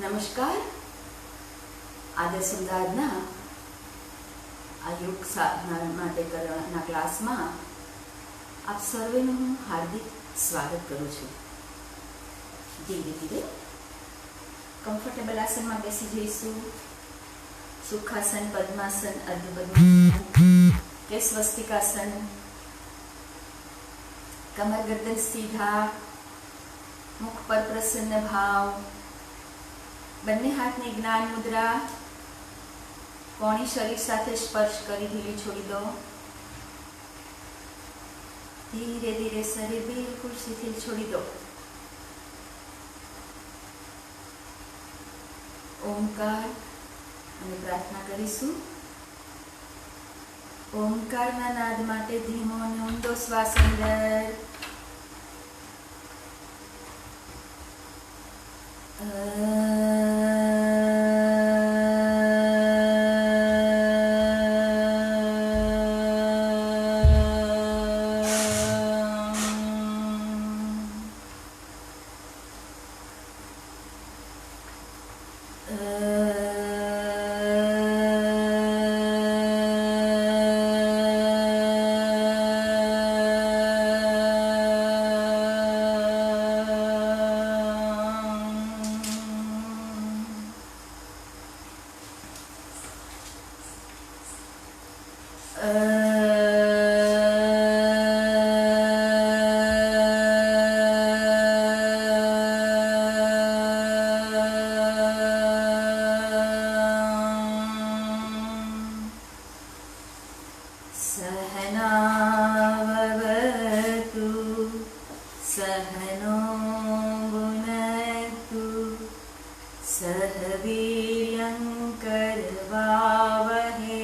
નમસ્કાર. આદર્શ અમદાવાદના આ યોગ સાધના માટે કરવાના ક્લાસમાં આપ સર્વેનું હું હાર્દિક સ્વાગત કરું છું. ધીરે ધીરે કમ્ફર્ટેબલ આસનમાં બેસી જઈશું. સુખાસન, પદ્માસન, અર્ધ પદ્માસન કે સ્વસ્તિકાસન. કમર ગરદન સીધા, મુખ પર પ્રસન્ન ભાવ. બંને હાથની જ્ઞાન મુદ્રા. કોણી શરીર સાથે સ્પર્શ કરી ઢીલી છોડી દો. ધીરે ધીરે શરીર બિલકુલ શિથિલ છોડી દો. ઓમકાર અને પ્રાર્થના કરીશું. ઓમકારના નાદ માટે ધીમો અને ઊંડો શ્વાસ અંદર. सहनावतु सहनो भुनक्तु सह वीर्यं करवावहै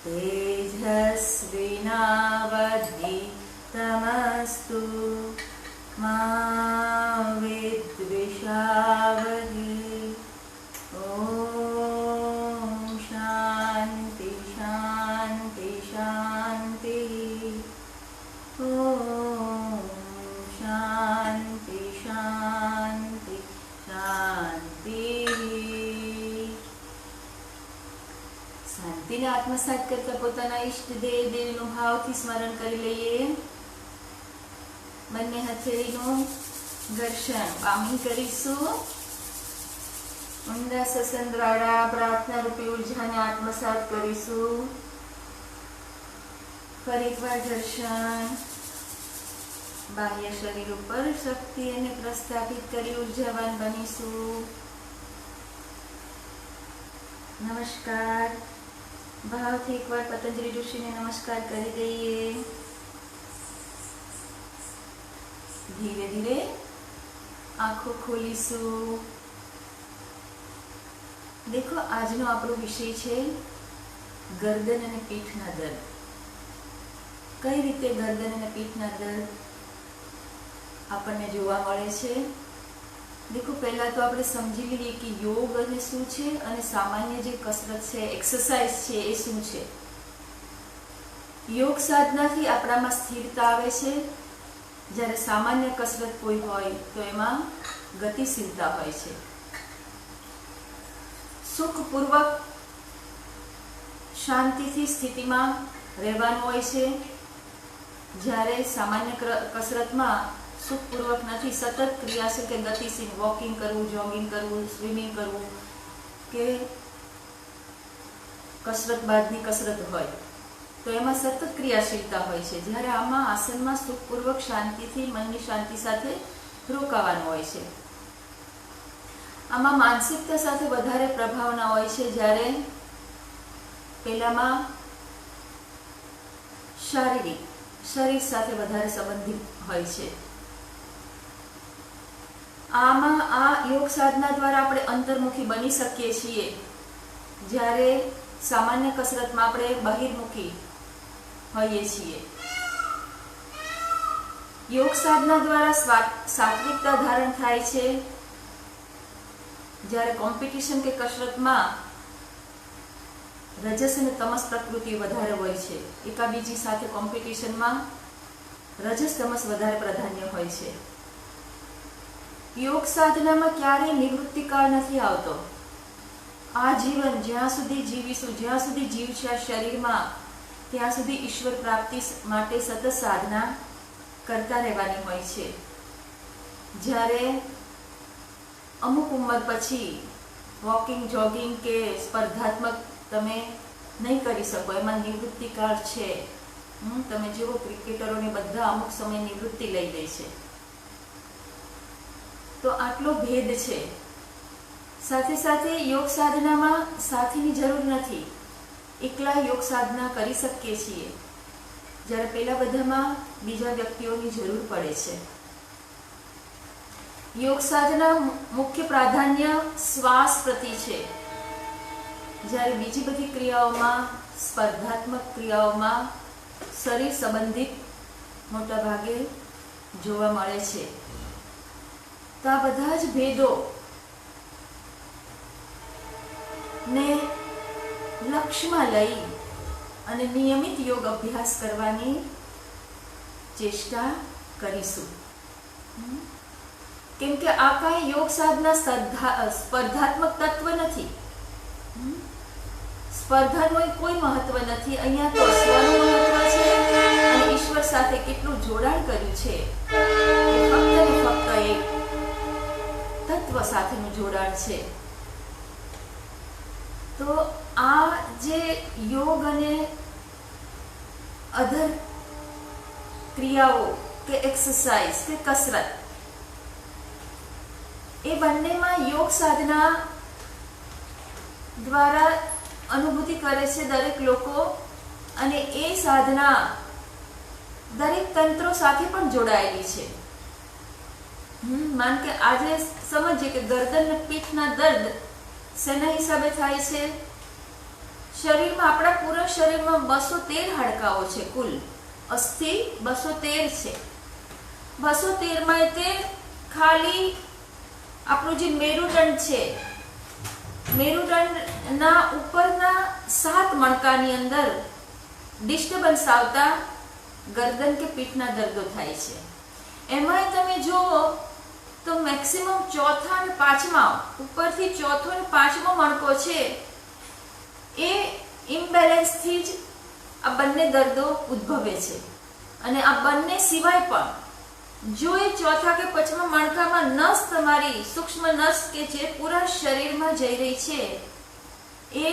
तेजस्विनावधीतमस्तु मा विद्विषावहै. शांति शांति शांति. ओम शांति शांति शांति. शांति ने आत्मसात करता પોતાના ઈષ્ટ દેવનું ભાવથી સ્મરણ કરી લઈએ. બંને હથેળીનું ઘર્ષણ બાહું કરીશું. ઊંડા શ્વસન દ્વારા પ્રાર્થના રૂપી ઉર્જાને આત્મસાત કરીશું. ફરી એકવાર ઘર્ષણ. બાહ્ય શરીર ઉપર શક્તિ અને પ્રસ્થાપિત કરી ઉર્જાવાન બનીશું. નમસ્કાર. ભાવથી એકવાર પતંજલિ ઋષિને નમસ્કાર કરી દઈએ. ધીરે ધીરે આંખો ખોલીશું. દેખો, આજનો આપણો વિષય છે ગરદન અને પીઠના દર્દ. કઈ રીતે ગરદન અને પીઠના દર્દ આપણને જોવા મળે છે. દેખો, પહેલા તો આપણે સમજી લઈએ કે યોગ અને શું છે અને સામાન્ય જે કસરત છે, એક્સરસાઇઝ છે, એ શું છે. યોગ સાધનાથી આપણામાં સ્થિરતા આવે છે, જ્યારે સામાન્ય કસરત કોઈ હોય તો એમાં ગતિશીલતા હોય છે. સુખપૂર્વક શાંતિથી સ્થિતિમાં રહેવાનું હોય છે, જ્યારે સામાન્ય કસરતમાં સુખપૂર્વક નથી. સતત ક્રિયાશીલ કે ગતિશીલ, વોકિંગ કરવું, જોગિંગ કરવું, સ્વિમિંગ કરવું કે કસરત બાદની કસરત હોય તો એમાં સતત ક્રિયાશીલતા હોય છે. જ્યારે આમાં આસનમાં સુખપૂર્વક શાંતિથી મનની શાંતિ સાથે રોકાવાનું હોય છે. આમાં માનસિકતા સાથે વધારે પ્રભાવના હોય છે, જ્યારે પેલામાં શારીરિક, શરીર સાથે વધારે સંબંધિત હોય છે. આમાં આ યોગ સાધના દ્વારા આપણે અંતર્મુખી બની શકીએ છીએ, જ્યારે સામાન્ય કસરતમાં આપણે બહિર્મુખી હોઈએ છીએ. યોગ સાધના દ્વારા સાત્વિકતા ધારણ થાય છે, જ્યારે કોમ્પિટિશન કે કસરતમાં રજસ અને તમસ પ્રકૃતિ વધારે હોય છે. એકાબીજી સાથે કોમ્પિટિશનમાં રજસ તમસ વધારે પ્રાધાન્ય હોય છે. યોગ સાધનામાં ક્યારેય નિવૃત્તિકાળ નથી આવતો. આ જીવન જ્યાં સુધી જીવીશું, જ્યાં સુધી જીવ છે આ શરીરમાં, ત્યાં સુધી ઈશ્વર પ્રાપ્તિ માટે સતત સાધના કરતા રહેવાની હોય છે. જ્યારે અમુક ઉંમર પછી વોકિંગ, જોગિંગ કે સ્પર્ધાત્મક તમે નહીં કરી શકો, એમાં નિવૃત્તિકાળ છે. તમે જુઓ ક્રિકેટરોને બધા અમુક સમય નિવૃત્તિ લઈ લે છે. તો આટલો ભેદ છે. સાથે સાથે યોગ સાધનામાં સાથીની જરૂર નથી. એકલા યોગ સાધના કરી શકીએ છીએ, જ્યારે પેલા બધામાં બીજા વ્યક્તિઓની જરૂર પડે છે. યોગ સાધના મુખ્ય પ્રાધાન્ય શ્વાસ પ્રતિ છે, જ્યારે બીજી બધી ક્રિયાઓમાં, સ્પર્ધાત્મક ક્રિયાઓમાં શરીર સંબંધિત મોટા ભાગે જોવા મળે છે. તો આ બધા જ ભેદો ને લક્ષ્યમાં લઈ અને નિયમિત યોગ અભ્યાસ કરવાની ચેષ્ટા કરીશું. કેમ કે આ કાંઈ યોગ સાધના સ્પર્ધાત્મક તત્વ નથી. સ્પર્ધાનું કોઈ મહત્વ નથી. અહીંયા તો સ્વનું મહત્વ છે અને ઈશ્વર સાથે કેટલું જોડાણ કર્યું છે એ ફક્ત ને ફક્ત એક તત્વ સાથેનું જોડાણ છે. તો આ જે યોગ અને અધર ક્રિયાઓ કે એક્સરસાઇઝ કે કસરત, એ બંનેમાં યોગ સાધના દ્વારા અનુભૂતિ કરે છે દરેક લોકો, અને એ સાધના દરેક તંત્રો સાથે પણ જોડાયેલી છે. માન કે આજે સમજીએ કે ગરદન પીઠના દર્દ શેના હિસાબે થાય છે? શરીરમાં, આપણા પૂરા શરીરમાં 213 હાડકાઓ છે. કુલ અસ્થિ 213 છે. 213 માં તે ખાલી આપણું જે મેરુદંડ છે, મેરુદંડના ઉપરના 7 મણકાની અંદર ડિસ્ટર્બન્સ આવતા ગરદન કે પીઠના દર્દો થાય છે. એમાંય તમે જુઓ તો મેક્સિમમ ચોથા અને પાંચમા, ઉપરથી ચોથો અને પાંચમો મણકો છે, એ ઇમ્બેલેન્સથી જ આ બંને દર્દો ઉદ્ભવે છે. અને આ બંને સિવાય પણ જો એ ચોથા કે પાંચમા મણકામાં નસ, તમારી સૂક્ષ્મ નસ કે જે પૂરા શરીરમાં જઈ રહી છે, એ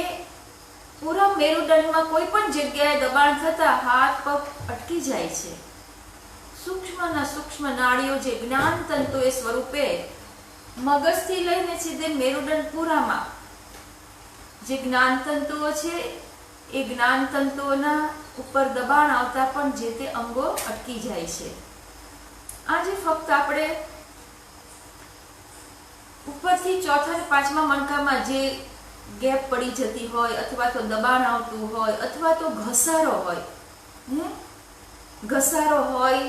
પૂરા મેરુદંડમાં કોઈ પણ જગ્યાએ દબાણ થતા હાથ પગ અટકી જાય છે. સૂક્ષ્મના સૂક્ષ્મ નાડીઓ જે જ્ઞાન તંતુ એ સ્વરૂપે મગજથી લઈને સીધે મેરુદંડ પૂરામાં જે જ્ઞાન તંતુઓ છે, એ જ્ઞાન તંતુઓના ઉપર દબાણ આવતા પણ જે તે અંગો અટકી જાય છે. આજે ફક્ત આપણે ઉપરથી ચોથા અને પાંચમા મણકામાં જે ગેપ પડી જતી હોય, અથવા તો દબાણ આવતું હોય, અથવા તો ઘસારો હોય,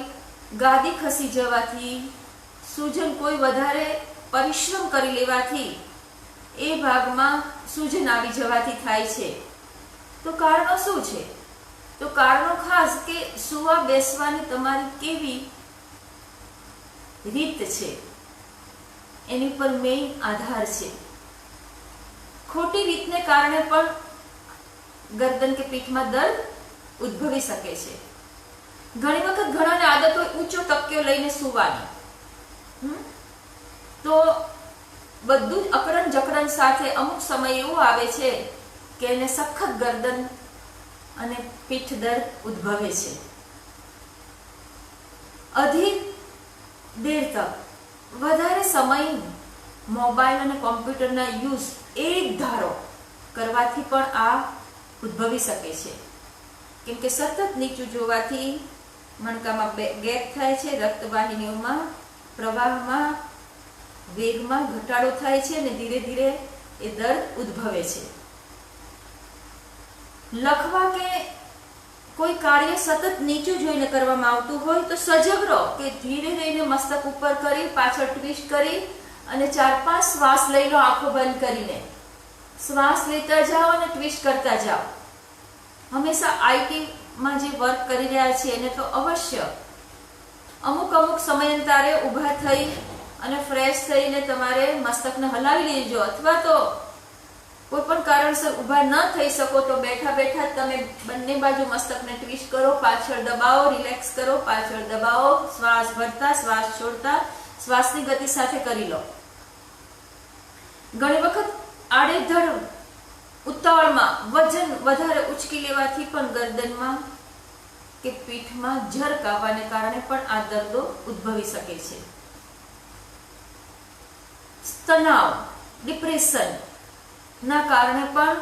ગાદી ખસી જવાથી, સૂજન કોઈ વધારે પરિશ્રમ કરી લેવાથી એ ભાગમાં સૂજન આવી જવાથી થાય છે. તો કારણો શું છે? તો કારણો ખાસ કે સુવા બેસવાની તમારી કેવી રીત છે, એની પર મેઇન આધાર છે. ખોટી રીતને કારણે પણ ગરદન કે પીઠમાં દર્દ ઉદ્ભવી શકે છે. ઘણી વખત ઘણાને આદત હોય ઊંચો તકિયો લઈને સૂવાની, તો બધું જ અકળન જકડન સાથે અમુક સમય એવો આવે છે કે એને સખત ગરદન અને પીઠ દર્દ ઉદ્ભવે છે. અધિક દેર તક વધારે સમય મોબાઈલ અને કોમ્પ્યુટરના યુઝ એક ધારો કરવાથી પણ આ ઉદ્ભવી શકે છે. કેમ કે સતત નીચું જોવાથી મણકામાં ગેપ થાય છે, રક્તવાહિનીઓમાં પ્રવાહમાં વેગમાં ઘટાડો થાય છે અને ધીરે ધીરે એ દર્દ ઉદ્ભવે છે. લખવા કે કોઈ કાર્ય સતત નીચું જોઈને કરવામાં આવતું હોય તો સજગ રહો કે ધીરે રહીને મસ્તક ઉપર કરી, પાછળ ટ્વિસ્ટ કરી અને 4-5 શ્વાસ લઈ લો. આંખો બંધ કરીને શ્વાસ લેતા જાઓ અને ટ્વિસ્ટ કરતા જાઓ. હંમેશા આઈટીમાં જે વર્ક કરી રહ્યા છીએ એને તો અવશ્ય અમુક સમયાંતરે ઊભા થઈ અને ફ્રેશ થઈને તમારે મસ્તકને હલાવી લેજો, અથવા તો કોઈ પણ કારણસર ઊભા ન થઈ શકો તો બેઠા બેઠા તમે બંને બાજુ મસ્તકને ટ્વિસ્ટ કરો, પાછળ દબાવો, રિલેક્સ કરો, પાછળ દબાવો, શ્વાસ ભરતા શ્વાસ છોડતા શ્વાસની ગતિ સાથે કરી લો. ઘણી વખત આડેધડ ઉતાવળમાં વજન વધારે ઉચકી લેવાથી પણ ગરદનમાં કે પીઠમાં જરક આવવાને કારણે પણ આ દર્દો ઉદ્ભવી શકે છે. તણાવ, ડિપ્રેશન ના કારણે પણ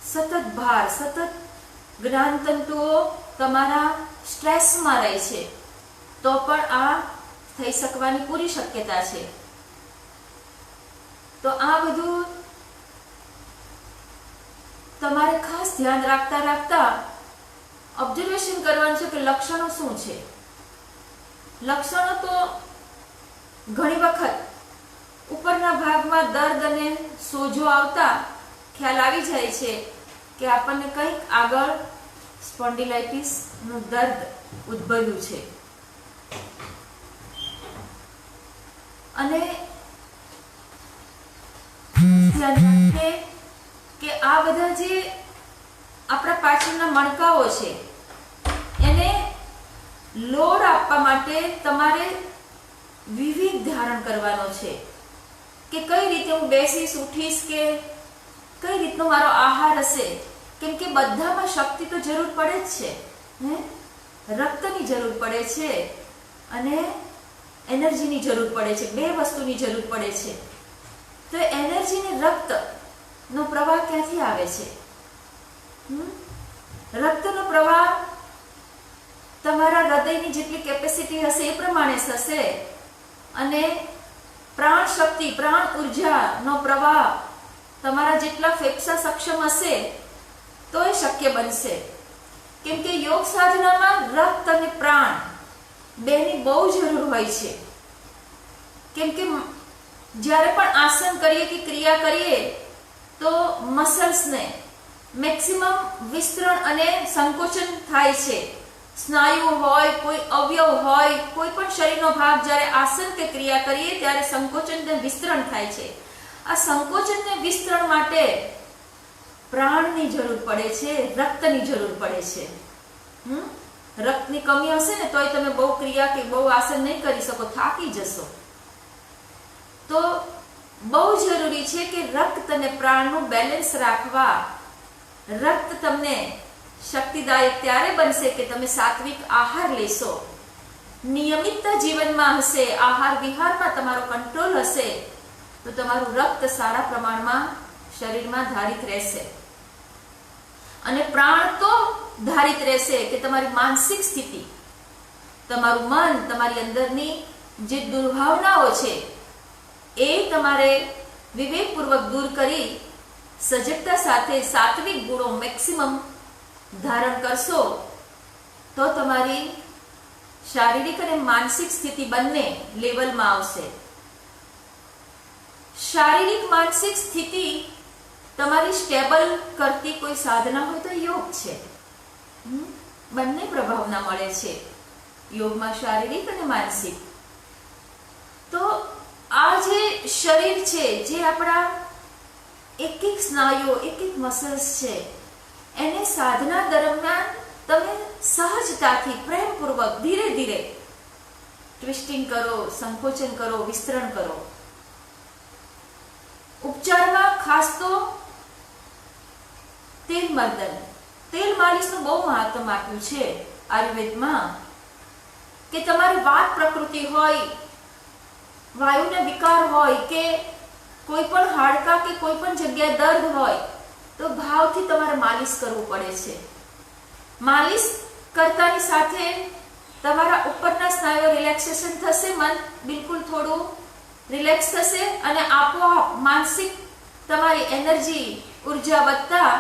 સતત ભાર, સતત જ્ઞાનતંતુઓ તમારા સ્ટ્રેસમાં રહે છે તો પણ આ થઈ શકવાની પૂરી શક્યતા છે. તો આ બધું તમારે ખાસ ધ્યાન રાખતા રાખતા ઓબ્ઝર્વેશન કરવાનું છે કે લક્ષણો શું છે. લક્ષણો તો ઘણી વખત ઉપરના ભાગમાં દર્દ અને સોજો આવતા ખ્યાલ આવી જાય છે કે આપણને કંઈક આગળ સ્પોન્ડિલાઇટિસ નું દર્દ ઉદ્ભવ્યું છે. અને કે આ બધા જે આપણા પાછળના મણકાઓ છે એને લોડ આપવા માટે તમારે વિવિધ ધારણ કરવાનો છે કે કઈ રીતે હું બેસીશ, ઉઠીશ, કે કઈ રીતનો મારો આહાર હશે. કેમ કે બધામાં શક્તિ તો જરૂર પડે જ છે, રક્તની જરૂર પડે છે અને એનર્જીની જરૂર પડે છે. બે વસ્તુની જરૂર પડે છે. તો એનર્જી ને રક્ત નો પ્રવાહ ક્યાંથી આવે છે? રક્તનો પ્રવાહ તમારા હૃદયની જેટલી કેપેસિટી હશે એ પ્રમાણે થશે અને પ્રાણ શક્તિ, પ્રાણ ઉર્જા નો પ્રવાહ તમારા જેટલા ફેફસા સક્ષમ હશે તો એ શક્ય બનશે. કેમ કે યોગ સાધનામાં રક્ત અને પ્રાણ બેની બહુ જરૂર હોય છે. કેમ કે જ્યારે પણ આસન કરીએ કે ક્રિયા કરીએ તો મસલ્સને મેક્સિમમ વિસ્તરણ અને સંકોચન થાય છે. સ્નાયુ હોય, કોઈ અવયવ હોય, કોઈ પણ શરીરનો ભાગ જ્યારે આસન કે ક્રિયા કરીએ ત્યારે સંકોચન અને વિસ્તરણ થાય છે. આ સંકોચન અને વિસ્તરણ માટે પ્રાણની જરૂર પડે છે, રક્તની જરૂર પડે છે. રક્તની કમી હશે ને તોય તમે બહુ ક્રિયા કે બહુ આસન નહીં કરી શકો, થાકી જશો. તો બહુ જરૂરી છે કે રક્ત અને પ્રાણનું બેલેન્સ રાખવા. રક્ત તમને શક્તિદાયક ત્યારે બનશે કે તમે સાત્વિક આહાર લેશો, નિયમિતતા જીવનમાં હશે, આહાર વિહારમાં તમારો કંટ્રોલ હશે તો તમારું રક્ત સારા પ્રમાણમાં શરીરમાં ધારિત રહેશે. અને પ્રાણ તો ધારિત રહેશે કે તમારી માનસિક સ્થિતિ, તમારું મન, તમારી અંદરની જે દુર્ભાવનાઓ છે એ તમારે વિવેકપૂર્વક દૂર કરી સજગતા સાથે સાત્વિક ગુણો મેક્સિમમ ધારણ કરશો તો તમારી શારીરિક અને માનસિક સ્થિતિ બંને લેવલમાં આવશે. શારીરિક માનસિક સ્થિતિ તમારી સ્ટેબલ કરતી કોઈ સાધના હોય તો યોગ છે. બંને પ્રભાવના મળે છે યોગમાં, શારીરિક અને માનસિક. તો આ જે શરીર છે, જે આપણા એક એક સ્નાયુઓ, એક એક મસલ્સ છે, એને સાધના દરમિયાન તમે સહજતાથી, પ્રેમપૂર્વક, ધીરે ધીરે ટ્વિસ્ટિંગ કરો, સંકોચન કરો, વિસ્તરણ કરો. ઉપચારમાં ખાસ તો તેલ મર્દન, તેલ માલિશનું બહુ મહત્વ આપ્યું છે આયુર્વેદમાં. કે તમારી વાત પ્રકૃતિ હોય, વાયુના વિકાર હોય, કે કોઈ પણ હાડકા કે કોઈ પણ જગ્યાએ દર્દ હોય તો ભાવથી તમારે માલિશ કરવું પડે છે. માલિશ કરતાની સાથે તમારા ઉપરના સ્નાયુઓ રિલેક્સેશન થશે, મન બિલકુલ થોડું રિલેક્સ થશે અને આપોઆપ માનસિક તમારી એનર્જી, ઉર્જા વધતા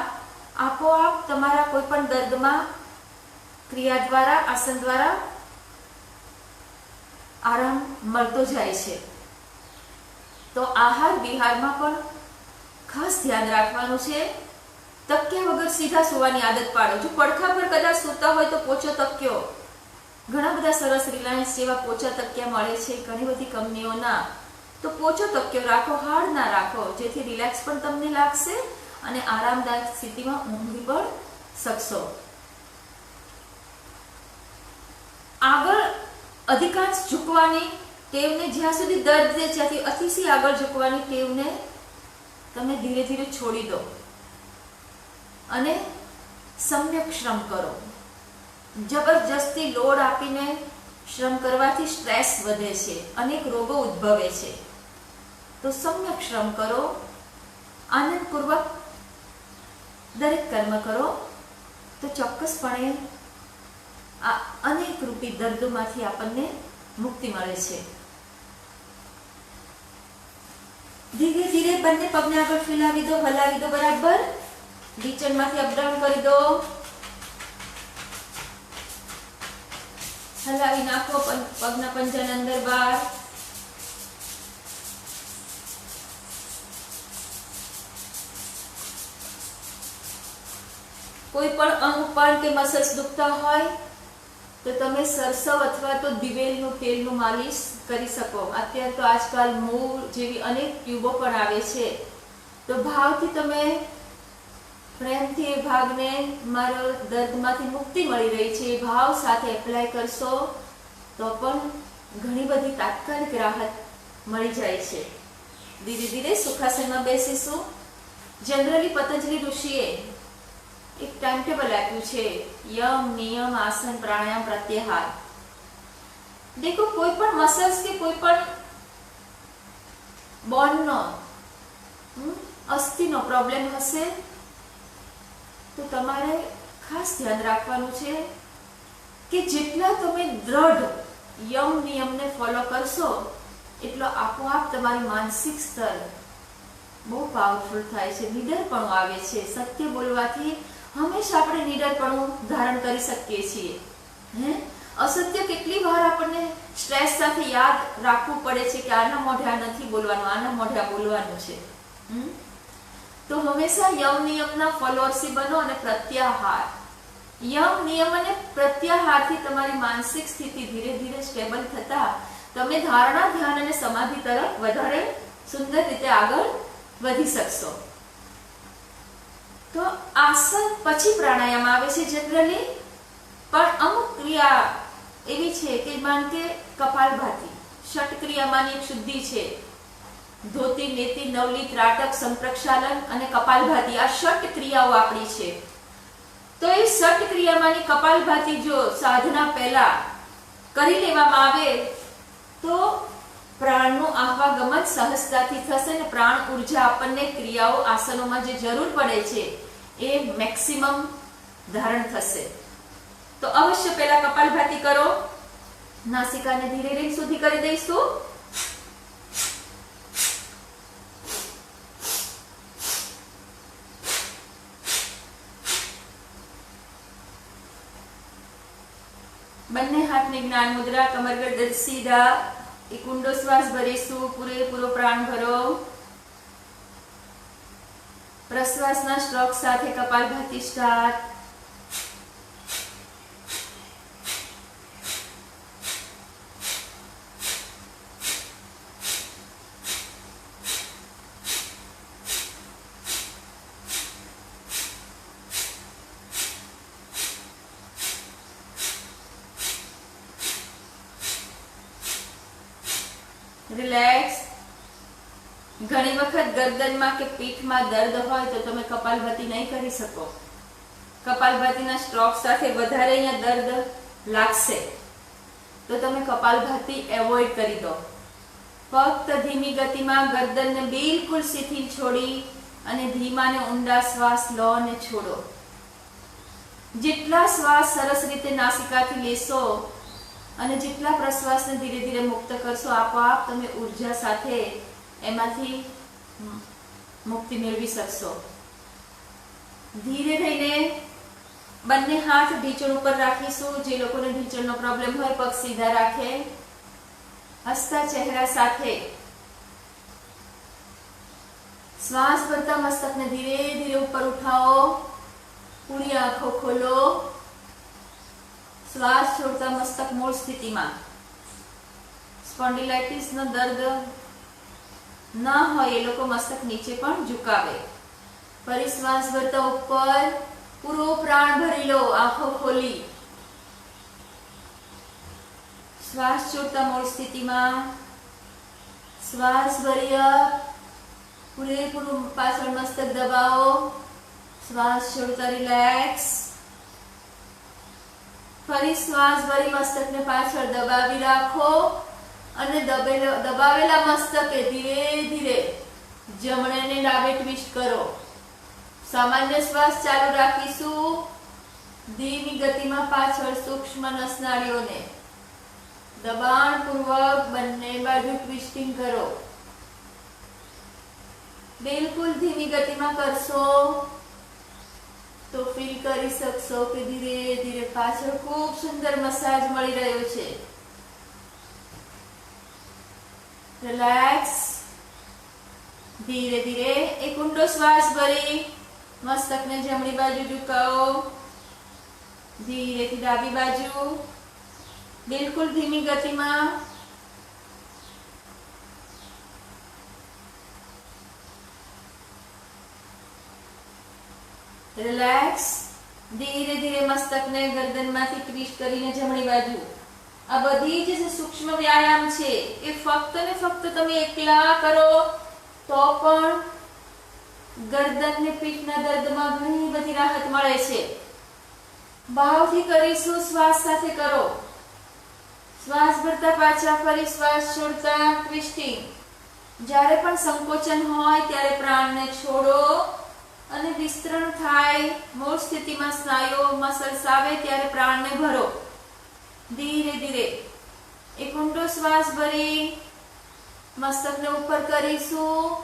આપોઆપ તમારા કોઈ પણ દર્દમાં ક્રિયા દ્વારા, આસન દ્વારા આરામ મળતો જાય છે. તો આહાર વિહારમાં પણ ખાસ ધ્યાન રાખવાનું છે. તકિયા વગર સીધા સુવાની આદત પાડો. જો પડખા પર કદાચ સૂતા હોય તો પોચો તકિયો ઘણા બધા સરસ રિલાયન્સ જેવા પોચા તકિયા મળે છે ઘણી બધી કંપનીઓના, તો પોચો તકિયો રાખો, હાર્ડ ના રાખો, જેથી રિલેક્સ પણ તમને લાગશે અને આરામદાયક સ્થિતિમાં ઊંઘી પણ શકશો. આગળ અધિકાંશ ઝૂકવાની ટેવને, જ્યાં સુધી દર્દ છે ત્યાંથી અતિશય આગળ ઝૂકવાની ટેવને તમે ધીરે ધીરે છોડી દો અને સમ્યક શ્રમ કરો. જબરજસ્તી લોડ આપીને શ્રમ કરવાથી સ્ટ્રેસ વધે છે, અનેક રોગો ઉદ્ભવે છે. તો સમ્યક શ્રમ કરો, આનંદપૂર્વક દરેક કર્મ કરો, તો ચોક્કસપણે આ અનેક રૂપી દર્દોમાંથી આપણને મુક્તિ મળે છે. ધીરે ધીરે બંને પગને આગળ ફેલાવી દો, હલાવી દો બરાબર. ઢીચણમાંથી અપડાઉન કરી દો, હલાવી નાખો પગના પંજાને અંદર બહાર. કોઈ પણ અંગ પણ કે મસલ્સ દુખતા હોય તો તમે સરસવ અથવા તો દિવેલનું તેલનું માલિશ કરી શકો. અત્યારે તો આજકાલ મૂળ જેવી અનેક ટ્યુબો પણ આવે છે, તો ભાવથી તમે પ્રેમથી એ ભાગને મારો દર્દમાંથી મુક્તિ મળી રહી છે એ ભાવ સાથે એપ્લાય કરશો તો પણ ઘણી બધી તાત્કાલિક રાહત મળી જાય છે. ધીરે ધીરે સુખાસનમાં બેસીશું. જનરલી પતંજલિ ઋષિએ એક ટાઈમ ટેબલ આપ્યું છે, યમ, નિયમ, આસન, પ્રાણાયામ, પ્રત્યાહાર. દેખો, કોઈ પણ મસલ્સ કે કોઈ પણ બોનનો અસ્થિનો પ્રોબ્લેમ હશે તો તમારે ખાસ ધ્યાન રાખવાનું છે કે જેટલા તમે દ્રઢ યમ નિયમને ફોલો કરશો એટલો આપોઆપ તમારી માનસિક સ્તર બહુ પાવરફુલ થાય છે, નિડરપણું આવે છે. સત્ય બોલવાથી હંમેશા આપણે નિડરપણું ધારણ કરી શકીએ છીએ. અસત્ય કેટલી વાર આપણને સ્ટ્રેસ સાથે યાદ રાખવું પડે છે કે આના મોઢે નથી બોલવાનું, આના મોઢે બોલવાનું છે. તો હંમેશા યમ નિયમના ફોલોઅર્સી બનો અને પ્રત્યાહાર. યમ નિયમ અને પ્રત્યાહારથી તમારી માનસિક સ્થિતિ ધીરે ધીરે સ્ટેબલ થતા તમે ધારણા, ધ્યાન અને સમાધિ તરફ વધારે સુંદર રીતે આગળ વધી શકશો. તો આસન પછી પ્રાણાયામ આવે છે જનરલી, પણ અમુક ક્રિયા એવી છે કે માન કે કપાલભાતિ ષટ ક્રિયામાંની એક શુદ્ધિ છે. ધોતી, નેતિ, નવલી, ત્રાટક, સંપ્રક્ષાલન અને કપાલભાતિ આ ષટ ક્રિયાઓ આપણી છે. તો એ ષટ ક્રિયામાંની કપાલભાતિ જો સાધના પહેલા કરી લેવામાં આવે તો પ્રાણનું આવાગમન સહજતાથી થશે અને પ્રાણ ઉર્જા આપણને ક્રિયાઓ, આસનોમાં જે જરૂર પડે છે એ મેક્સિમમ ધારણ થશે. તો અવશ્ય પહેલા કપાલભાતિ કરો. નાસિકાને ધીરે ધીરે સુધી કરી દઈશું. બંને હાથની જ્ઞાન મુદ્રા, કમરગઢ સીધા. એક ઊંડો શ્વાસ ભરીશું, પૂરેપૂરો પ્રાણ ભરો. પ્રશ્વાસના સ્ટ્રોક સાથે કપાલભાતિ સ્ટાર્ટ. રિલેક્સ. ઘણી વખત ગરદનમાં કે પીઠમાં દર્દ હોય તો તમે કપાલભાતિ નહીં કરી શકો. કપાલભાતિના સ્ટ્રોક સાથે વધારે અહીંયા દર્દ લાગશે તો તમે કપાલભાતિ એવોઇડ કરી દો. ફક્ત ધીમી ગતિમાં ગરદનને બિલકુલ શિથિલ છોડી અને ધીમા અને ઊંડા શ્વાસ લો અને છોડો. જેટલા શ્વાસ સરસ રીતે નાસિકાથી લેશો અને જેટલા પ્રશ્વાસને ધીરે ધીરે મુક્ત કરશો, આપોઆપ તમે ઉર્જા સાથે એમાંથી મુક્તિ મેળવી શકશો. ધીરે રહીને બંને હાથ ઢીંચણ ઉપર રાખીશું. જે લોકોને ઢીંચણનો પ્રોબ્લેમ હોય પગ સીધા રાખે. હસતા ચહેરા સાથે શ્વાસ ભરતા મસ્તકને ધીરે ધીરે ઉપર ઉઠાવો. પૂરી આંખો ખોલો. શ્વાસ છોડતા મસ્તક મૂળ સ્થિતિમાં. સ્પોન્ડિલાઇટિસ નો દર્દ ન હોય એ લોકો મસ્તક નીચે પણ ઝુકાવે. ફરી શ્વાસ ભરતા ઉપર પૂરો પ્રાણ ભરી લો, આંખો ખોલી. શ્વાસ છોડતા મૂળ સ્થિતિમાં. શ્વાસ ભરી પૂરેપૂરું પાછળ મસ્તક દબાવો. શ્વાસ છોડતા રિલેક્સ. ફરી શ્વાસ ભરી મસ્તકને પાછળ દબાવી રાખો અને દબાવેલા મસ્તકે ધીરે ધીરે જમણે ને ડાબે ટ્વિસ્ટ કરો. સામાન્ય શ્વાસ ચાલુ રાખીશું. ધીમી ગતિમાં પાછળ સૂક્ષ્મ નસનાળીઓને દબાણપૂર્વક બંને બાજુ ટ્વિસ્ટિંગ કરો. બિલકુલ ધીમી ગતિમાં કરશો તો ફીલ કરી શકશો કે ધીરે ધીરે પાછળ ખૂબ સુંદર મસાજ મળી રહ્યો છે. રિલેક્સ. ધીરે ધીરે એક ઊંડો શ્વાસ ભરી મસ્તકને જમણી બાજુ ઝુકાવો. ધીરેથી ડાબી બાજુ. બિલકુલ ધીમી ગતિમાં. રિલેક્સ. ધીરે ધીરે મસ્તકને ગરદનમાંથી ટ્વિસ્ટ કરીને જમણી બાજુ. આ બધી જે સૂક્ષ્મ વ્યાયામ છે એ ફક્ત ને ફક્ત તમે એકલા કરો તો પણ ગરદન ને પીઠના દર્દમાં ઘણી બધી રાહત મળે છે. ભાવથી કરીશું. શ્વાસ સાથે કરો. શ્વાસ ભરતા પાછા ફરી શ્વાસ છોડતા ટ્વિસ્ટિંગ. જ્યારે પણ સંકોચન હોય ત્યારે પ્રાણને છોડો અને વિસ્તરણ થાય. મૂળ સ્થિતિમાં સ્નાયુઓ મસલ્સ આવે ત્યારે પ્રાણને ભરો. ધીરે ધીરે એક ઊંડો શ્વાસ ભરી મસ્તકને ઉપર કરીશું.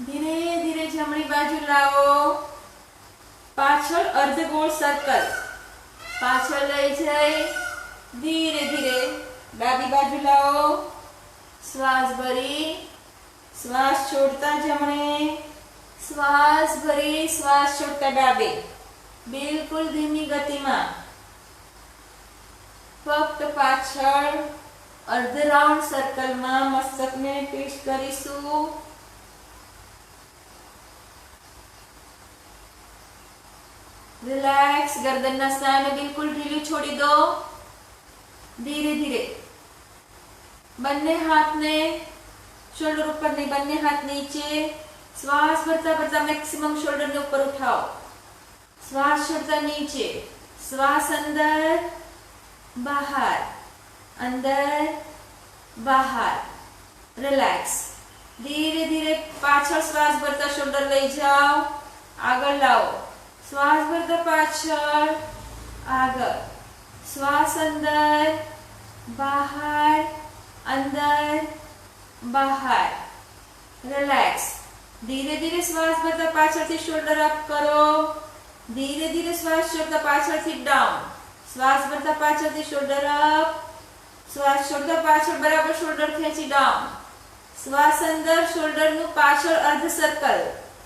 ધીરે ધીરે જમણી બાજુ લાવો. પાછળ અર્ધગોળ સર્કલ. પાછળ લઈ જઈ ધીરે ધીરે ડાબી બાજુ લાવો. શ્વાસ ભરી શ્વાસ છોડતા જમણે. શ્વાસ ભરી શ્વાસ છોડતા ડાબે. બિલકુલ ધીમી ગતિમાં. ફક્ત પાછળ અર્ધ રાઉન્ડ સર્કલમાં મસ્તકને ટ્વિસ્ટ કરીશું. રિલેક્સ. ગરદનના સ્નાયુને બિલકુલ ઢીલું છોડી દો. ધીરે ધીરે બંને હાથને શોલ્ડર ઉપર નહીં, બંને હાથ નીચે. શ્વાસ ભરતા ભરતા મેક્સિમમ શોલ્ડરને ઉપર ઉઠાવો. શ્વાસ છોડતા નીચે. શ્વાસ અંદર બહાર, અંદર બહાર. રિલેક્સ. ધીરે ધીરે પાછળ શ્વાસ ભરતા શોલ્ડર લઈ જાઓ, આગળ લાવો. શ્વાસ ભરતા પાછળ, આગળ. શ્વાસ અંદર બહાર, અંદર બહાર. રિલેક્સ. ધીરે ધીરે શ્વાસ ભરતા પાછળથી શોલ્ડર અપ કરો. ધીરે ધીરે શ્વાસ છોડતા પાછળથી ડાઉન. શ્વાસ ભરતા પાછળથી શોલ્ડર અપ. શ્વાસ છોડતા પાછળ બરાબર શોલ્ડર ખેંચી ડાઉન. શ્વાસ અંદર શોલ્ડરનું પાછળ અર્ધ સર્કલ.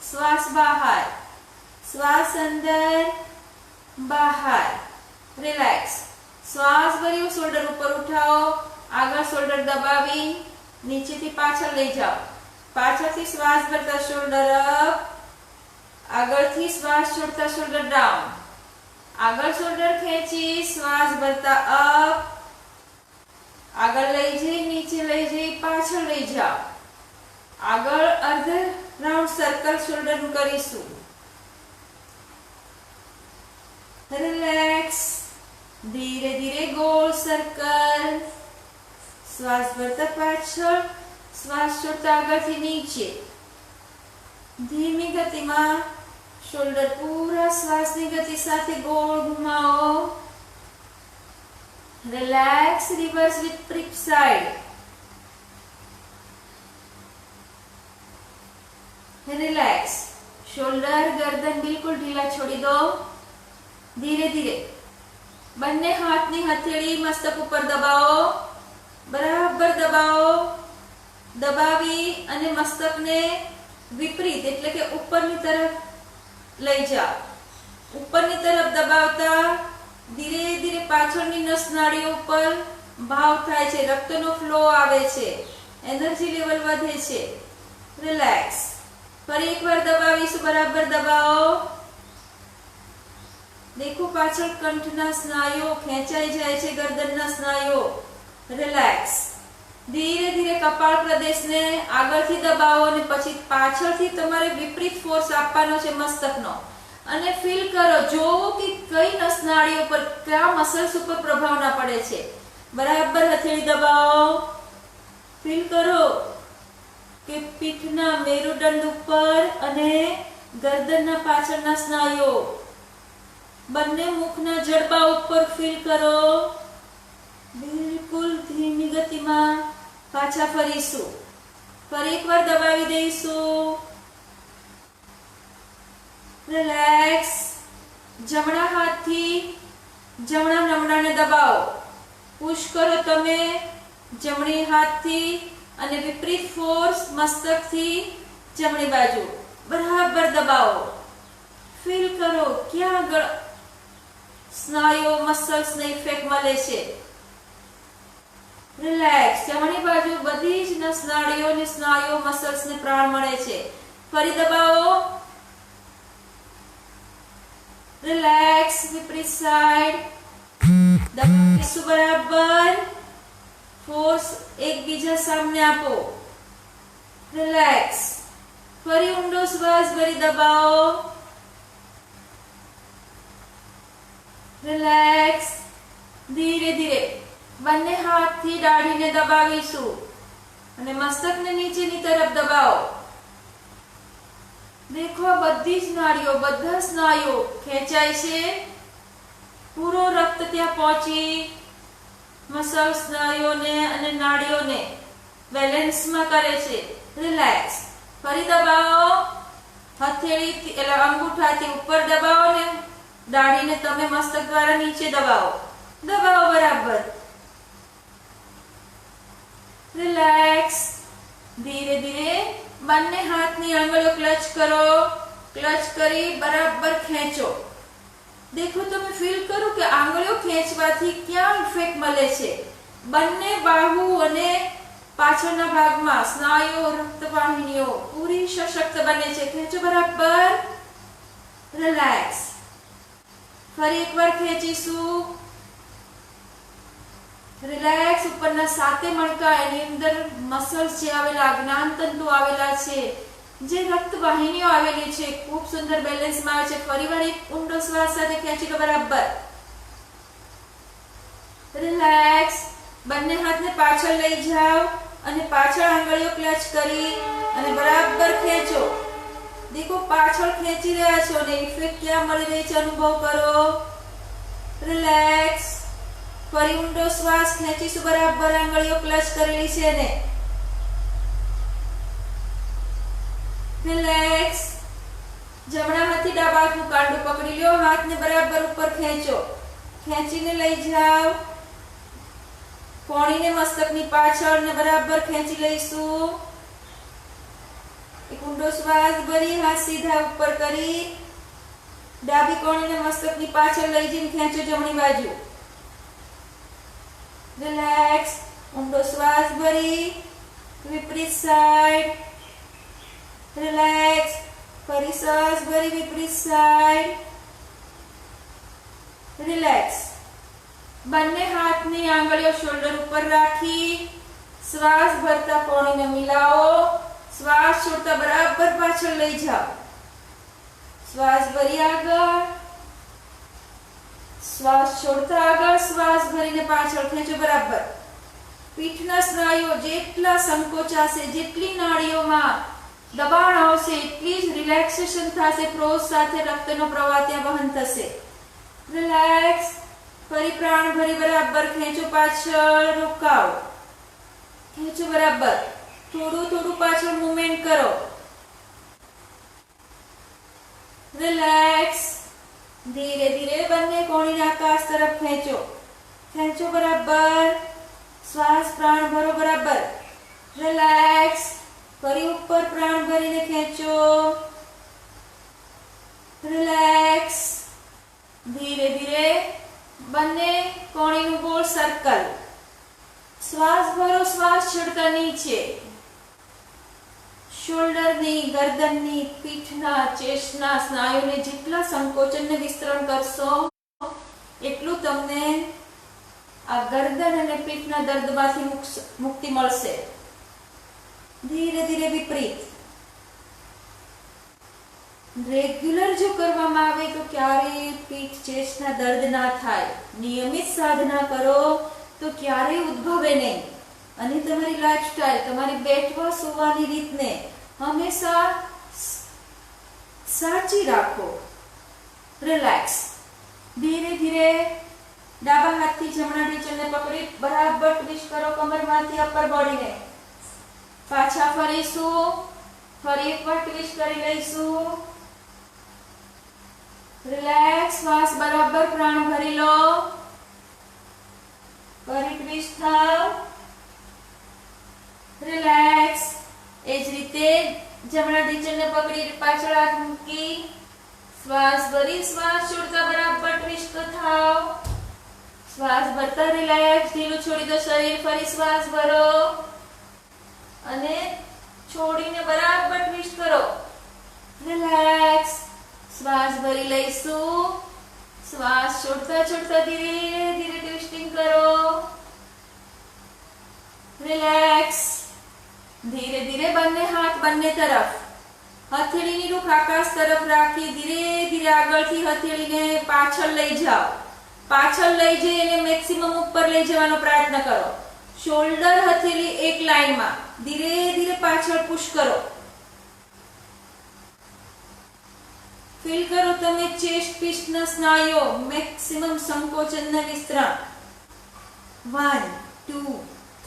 શ્વાસ બહાર. શ્વાસ અંદર બહાર. રિલેક્સ. શ્વાસ ભર્યો શોલ્ડર ઉપર ઉઠાવો. આગળ શોલ્ડર દબાવી નીચેથી પાછળ લઈ જાઓ. પાછળથી શ્વાસ ભરતા શોલ્ડર અપ. આગળથી શ્વાસ છોડતા શોલ્ડર ડાઉન. આગળ શોલ્ડર ખેંચી શ્વાસ ભરતા અપ. આગળ લઈ જઈ, નીચે લઈ જઈ, પાછળ લઈ જાઓ. આગળ અર્ધ રાઉન્ડ સર્કલ શોલ્ડરનું કરીશું. રિલેક્સ. ધીરે ધીરે ગોળ સર્કલ. શ્વાસ ભરતા પાછળ, શ્વાસ છોડતા આગળથી નીચે. ધીમી ગતિમાં શોલ્ડર પૂરા શ્વાસની ગતિ સાથે ગોળ ઘુમાવો. રિલેક્સ. રિવર્સ વિથ પ્રીપ સાઇડ. રિલેક્સ. શોલ્ડર ગરદન બિલકુલ ઢીલા છોડી દો. ધીરે ધીરે બંને હાથની હથેળી મસ્તક ઉપર દબાવો. બરાબર દબાવો. દબાવી અને મસ્તકને વિપરીત એટલે કે ઉપરની તરફ લઈ જાઓ. ઉપરની તરફ દબાવતા ધીરે ધીરે પાછળની નસ નાળીઓ પર ભાવ થાય છે, રક્તનો ફ્લો આવે છે, એનર્જી લેવલ વધે છે. રિલેક્સ. ફરી એકવાર દબાવીશું, બરાબર દબાવો. દેખો પાછળ કંઠના સ્નાયુઓ ખેંચાઈ જાય છે, ગરદનના સ્નાયુઓ. રિલેક્સ. ધીરે ધીરે કપાળ પ્રદેશને આગળથી દબાવો અને પછી પાછળથી તમારે વિપરીત ફોર્સ આપવાનો છે મસ્તકનો. અને ફીલ કરો, જોવો કે કઈ નસ નાળીઓ પર, કયા મસલ્સ ઉપર પ્રભાવ ના પડે છે. બરાબર હથેળી દબાવો. ફીલ કરો કે પીઠના મેરુદંડ ઉપર અને ગરદનના પાછળના સ્નાયુઓ, બંને મુખના જડબા ઉપર ફીલ કરો. બિલકુલ ધીમી ગતિમાં પાછા ફરીશું. ફરી એકવાર દબાવી દઈશું. રિલેક્સ. જમણા હાથથી જમણા નમણાને દબાવો. પુશ કરો તમે જમણી હાથથી અને વિપરીત ફોર્સ મસ્તકથી જમણી બાજુ. બરાબર દબાવો. ફીલ કરો ક્યાં આગળ સ્નાયુઓ મસલ્સને ઇફેક્ટ મળે છે. રિલેક્સ. જમણી બાજુ બધી જ નસ નાળીઓ અને સ્નાયુઓ મસલ્સને પ્રાણ મળે છે. ફરી દબાવો. રિલેક્સ. વિપરીત સાઈડ દબાવીશું. બરાબર. ફોર્સ એકબીજા સામે આપો. રિલેક્સ. ફરી ઊંડો શ્વાસ ભરી દબાવો. રિલેક્સ. ધીરે ધીરે બંને હાથથી દાઢીને દબાવીશું અને મસ્તકને નીચેની તરફ દબાવો. દેખો બધી જ નાડીઓ, બધા સ્નાયુઓ ખેંચાય છે. પૂરો રક્ત ત્યાં પહોંચી મસલ સ્નાયુઓને અને નાડીઓને બેલેન્સમાં કરે છે. રિલેક્સ. ફરી દબાવો. હથેળી એટલે અંગૂઠાથી ઉપર દબાવો ને દાઢીને તમે મસ્તક દ્વારા નીચે દબાવો. દબાવો બરાબર. રિલેક્સ. ધીરે ધીરે બંને હાથની આંગળીઓ ક્લચ કરો. ક્લચ કરી બરાબર ખેંચો. દેખો તમે ફીલ કરો કે આંગળીઓ ખેંચવાથી ક્યાં ઇફેક્ટ મળે છે. બંને બાહુ અને પાછળના ભાગમાં સ્નાયુઓ, રક્તવાહિનીઓ પૂરી સશક્ત બને છે. ખેંચો બરાબર. રિલેક્સ. ફરી એકવાર ખેંચીશું. રિલેક્સ. ઉપરના સાતે મણકા, એની અંદર મસલ્સ જે આવેલા, જ્ઞાનતંતુ આવેલા છે, જે રક્તવાહિનીઓ આવેલી છે, ખૂબ સુંદર બેલેન્સમાં આવે છે. ફરીવાર એક ઊંડો શ્વાસ સાથે ખેંચી લો. બરાબર. રિલેક્સ. બંને હાથને પાછળ લઈ જાઓ અને પાછળ આંગળીઓ ક્લચ કરી અને બરાબર ખેંચો. દેખો પાછળ ખેંચી રહ્યા છો અને ઇફેક્ટ ક્યાં મળી રહી છે અનુભવ કરો. રિલેક્સ. ફરી ઊંડો શ્વાસ ખેંચીશું. બરાબર આંગળીઓ ક્લચ કરેલી છે ને. રિલેક્સ. જમણા હાથથી ડાબા હાથનું કાંડું પકડી લો. હાથને બરાબર ઉપર ખેંચો. ખેંચીને લઈ જાઓ. કોણીને મસ્તકની પાછળ ને બરાબર ખેંચી લઈશું. એક ઊંડો શ્વાસ ભરી હાથ સીધા ઉપર કરી ડાબી કોણીને મસ્તકની પાછળ લઈ જઈને ખેંચો જમણી બાજુ. રિલેક્સ. ઊંડો શ્વાસ ભરી વિપરીત સાઈડ. રિલેક્સ. ફરી શ્વાસ ભરી વિપરીત સાઈડ. રિલેક્સ. બંને હાથની આંગળીઓ શોલ્ડર ઉપર રાખી શ્વાસ ભરતા કોણીને મિલાવો. શ્વાસ છોડતા બરાબર પાછળ લઈ જાઓ. શ્વાસ ભરી આગળ, શ્વાસ છોડતા આગળ, શ્વાસ ભરીને પાછળ ખેંચો. બરાબર. પીઠના સ્નાયુઓ જેટલા સંકોચાશે, જેટલી નાડીઓમાં દબાણ આવશે, એટલી જ રિલેક્સેશન થશે. પ્રોસ સાથે રક્તનો પ્રવાહ ત્યાં વહન થશે. રિલેક્સ. ફરી પ્રાણ ભરી બરાબર ખેંચો. પાછળ રોકાવો. ખેંચો. બરાબર. થોડું થોડું પાછળ મૂવમેન્ટ કરો. રિલેક્સ. ધીરે ધીરે બંને કોણીને આકાશ તરફ ખેંચો. ખેંચો. બરાબર. શ્વાસ પ્રાણ ભરો. બરાબર. રિલેક્સ. ફરી ઉપર પ્રાણ ભરીને ખેંચો. રિલેક્સ. ધીરે ધીરે બંને કોણીનું ગોળ સર્કલ. શ્વાસ ભરો, શ્વાસ છોડતા નીચે. શોલ્ડરની, ગરદનની, પીઠના, ચેસ્ટના સ્નાયુને જેટલા સંકોચનને વિસ્તરણ કરશો એટલું તમને આ ગરદન અને પીઠના દર્દમાંથી મુક્તિ મળશે. ધીરે ધીરે વિપરીત. રેગ્યુલર જો કરવામાં આવે તો ક્યારેય પીઠ ચેસ્ટના દર્દ ના થાય. નિયમિત સાધના કરો તો ક્યારેય ઉદ્ભવે નહીં. અને તમારી લાઈફસ્ટાઈલ, તમારી બેઠવા સુવાની રીતને હંમેશા સાચી રાખો. રિલેક્સ. ધીરે ધીરે ડાબા હાથથી જમણા ઢીંચણને પકડી બરાબર ટ્વિસ્ટ કરો કમરમાંથી અપર બોડીને. પાછા ફરીશું. ફરી એકવાર ટ્વિસ્ટ કરી લઈશું. રિલેક્સ. શ્વાસ બરાબર પ્રાણ ભરી લો. ફરી ટ્વિસ્ટ થાવ. રિલેક્સ. એ જ રીતે જમણા ઢીંચણને પકડી પાછળ હાથ મૂકી શ્વાસ ભરી શ્વાસ છોડતા બરાબર ટ્વિસ્ટ થાવ. શ્વાસ ભરતા રિલેક્સ. ઢીલું છોડી દો શરીર. ફરી શ્વાસ ભરો અને છોડીને બરાબર ટ્વિસ્ટ કરો. રિલેક્સ. શ્વાસ ભરી લઈશું. શ્વાસ છોડતા છોડતા ધીરે ધીરે ટ્વિસ્ટિંગ કરો. રિલેક્સ. ધીરે ધીરે બંને હાથ બંને તરફ. હથેળીની રૂખ આકાશ તરફ રાખી ધીરે ધીરે આગળથી હથેળીને પાછળ લઈ જાઓ. પાછળ લઈ જઈ અને મેક્સિમમ ઉપર લઈ જવાનો પ્રયત્ન કરો. શોલ્ડર હથેળી એક લાઈનમાં. ધીરે ધીરે પાછળ પુશ કરો. ફીલ કરો તમે ચેસ્ટ પીઠના સ્નાયુઓ મેક્સિમમ સંકોચનના વિસ્તરણ. 1 2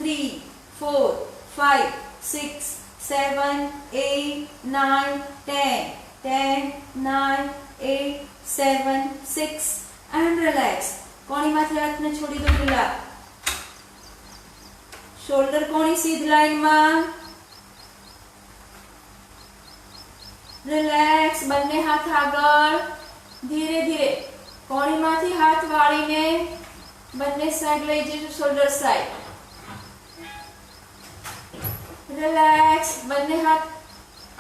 3 4 5 6 7 8 9 10 10 9 8 7 6 and relax. કોણીમાંથી હાથને છોડી દો. ઢીલા. શોલ્ડર કોણી સીધી લાઈનમાં. રિલેક્સ. બંને હાથ આગળ. ધીરે ધીરે કોણીમાંથી હાથ વાળીને બંને સાઈડ લઈ જઈશું. Shoulder side. રિલેક્સ. બંને હાથ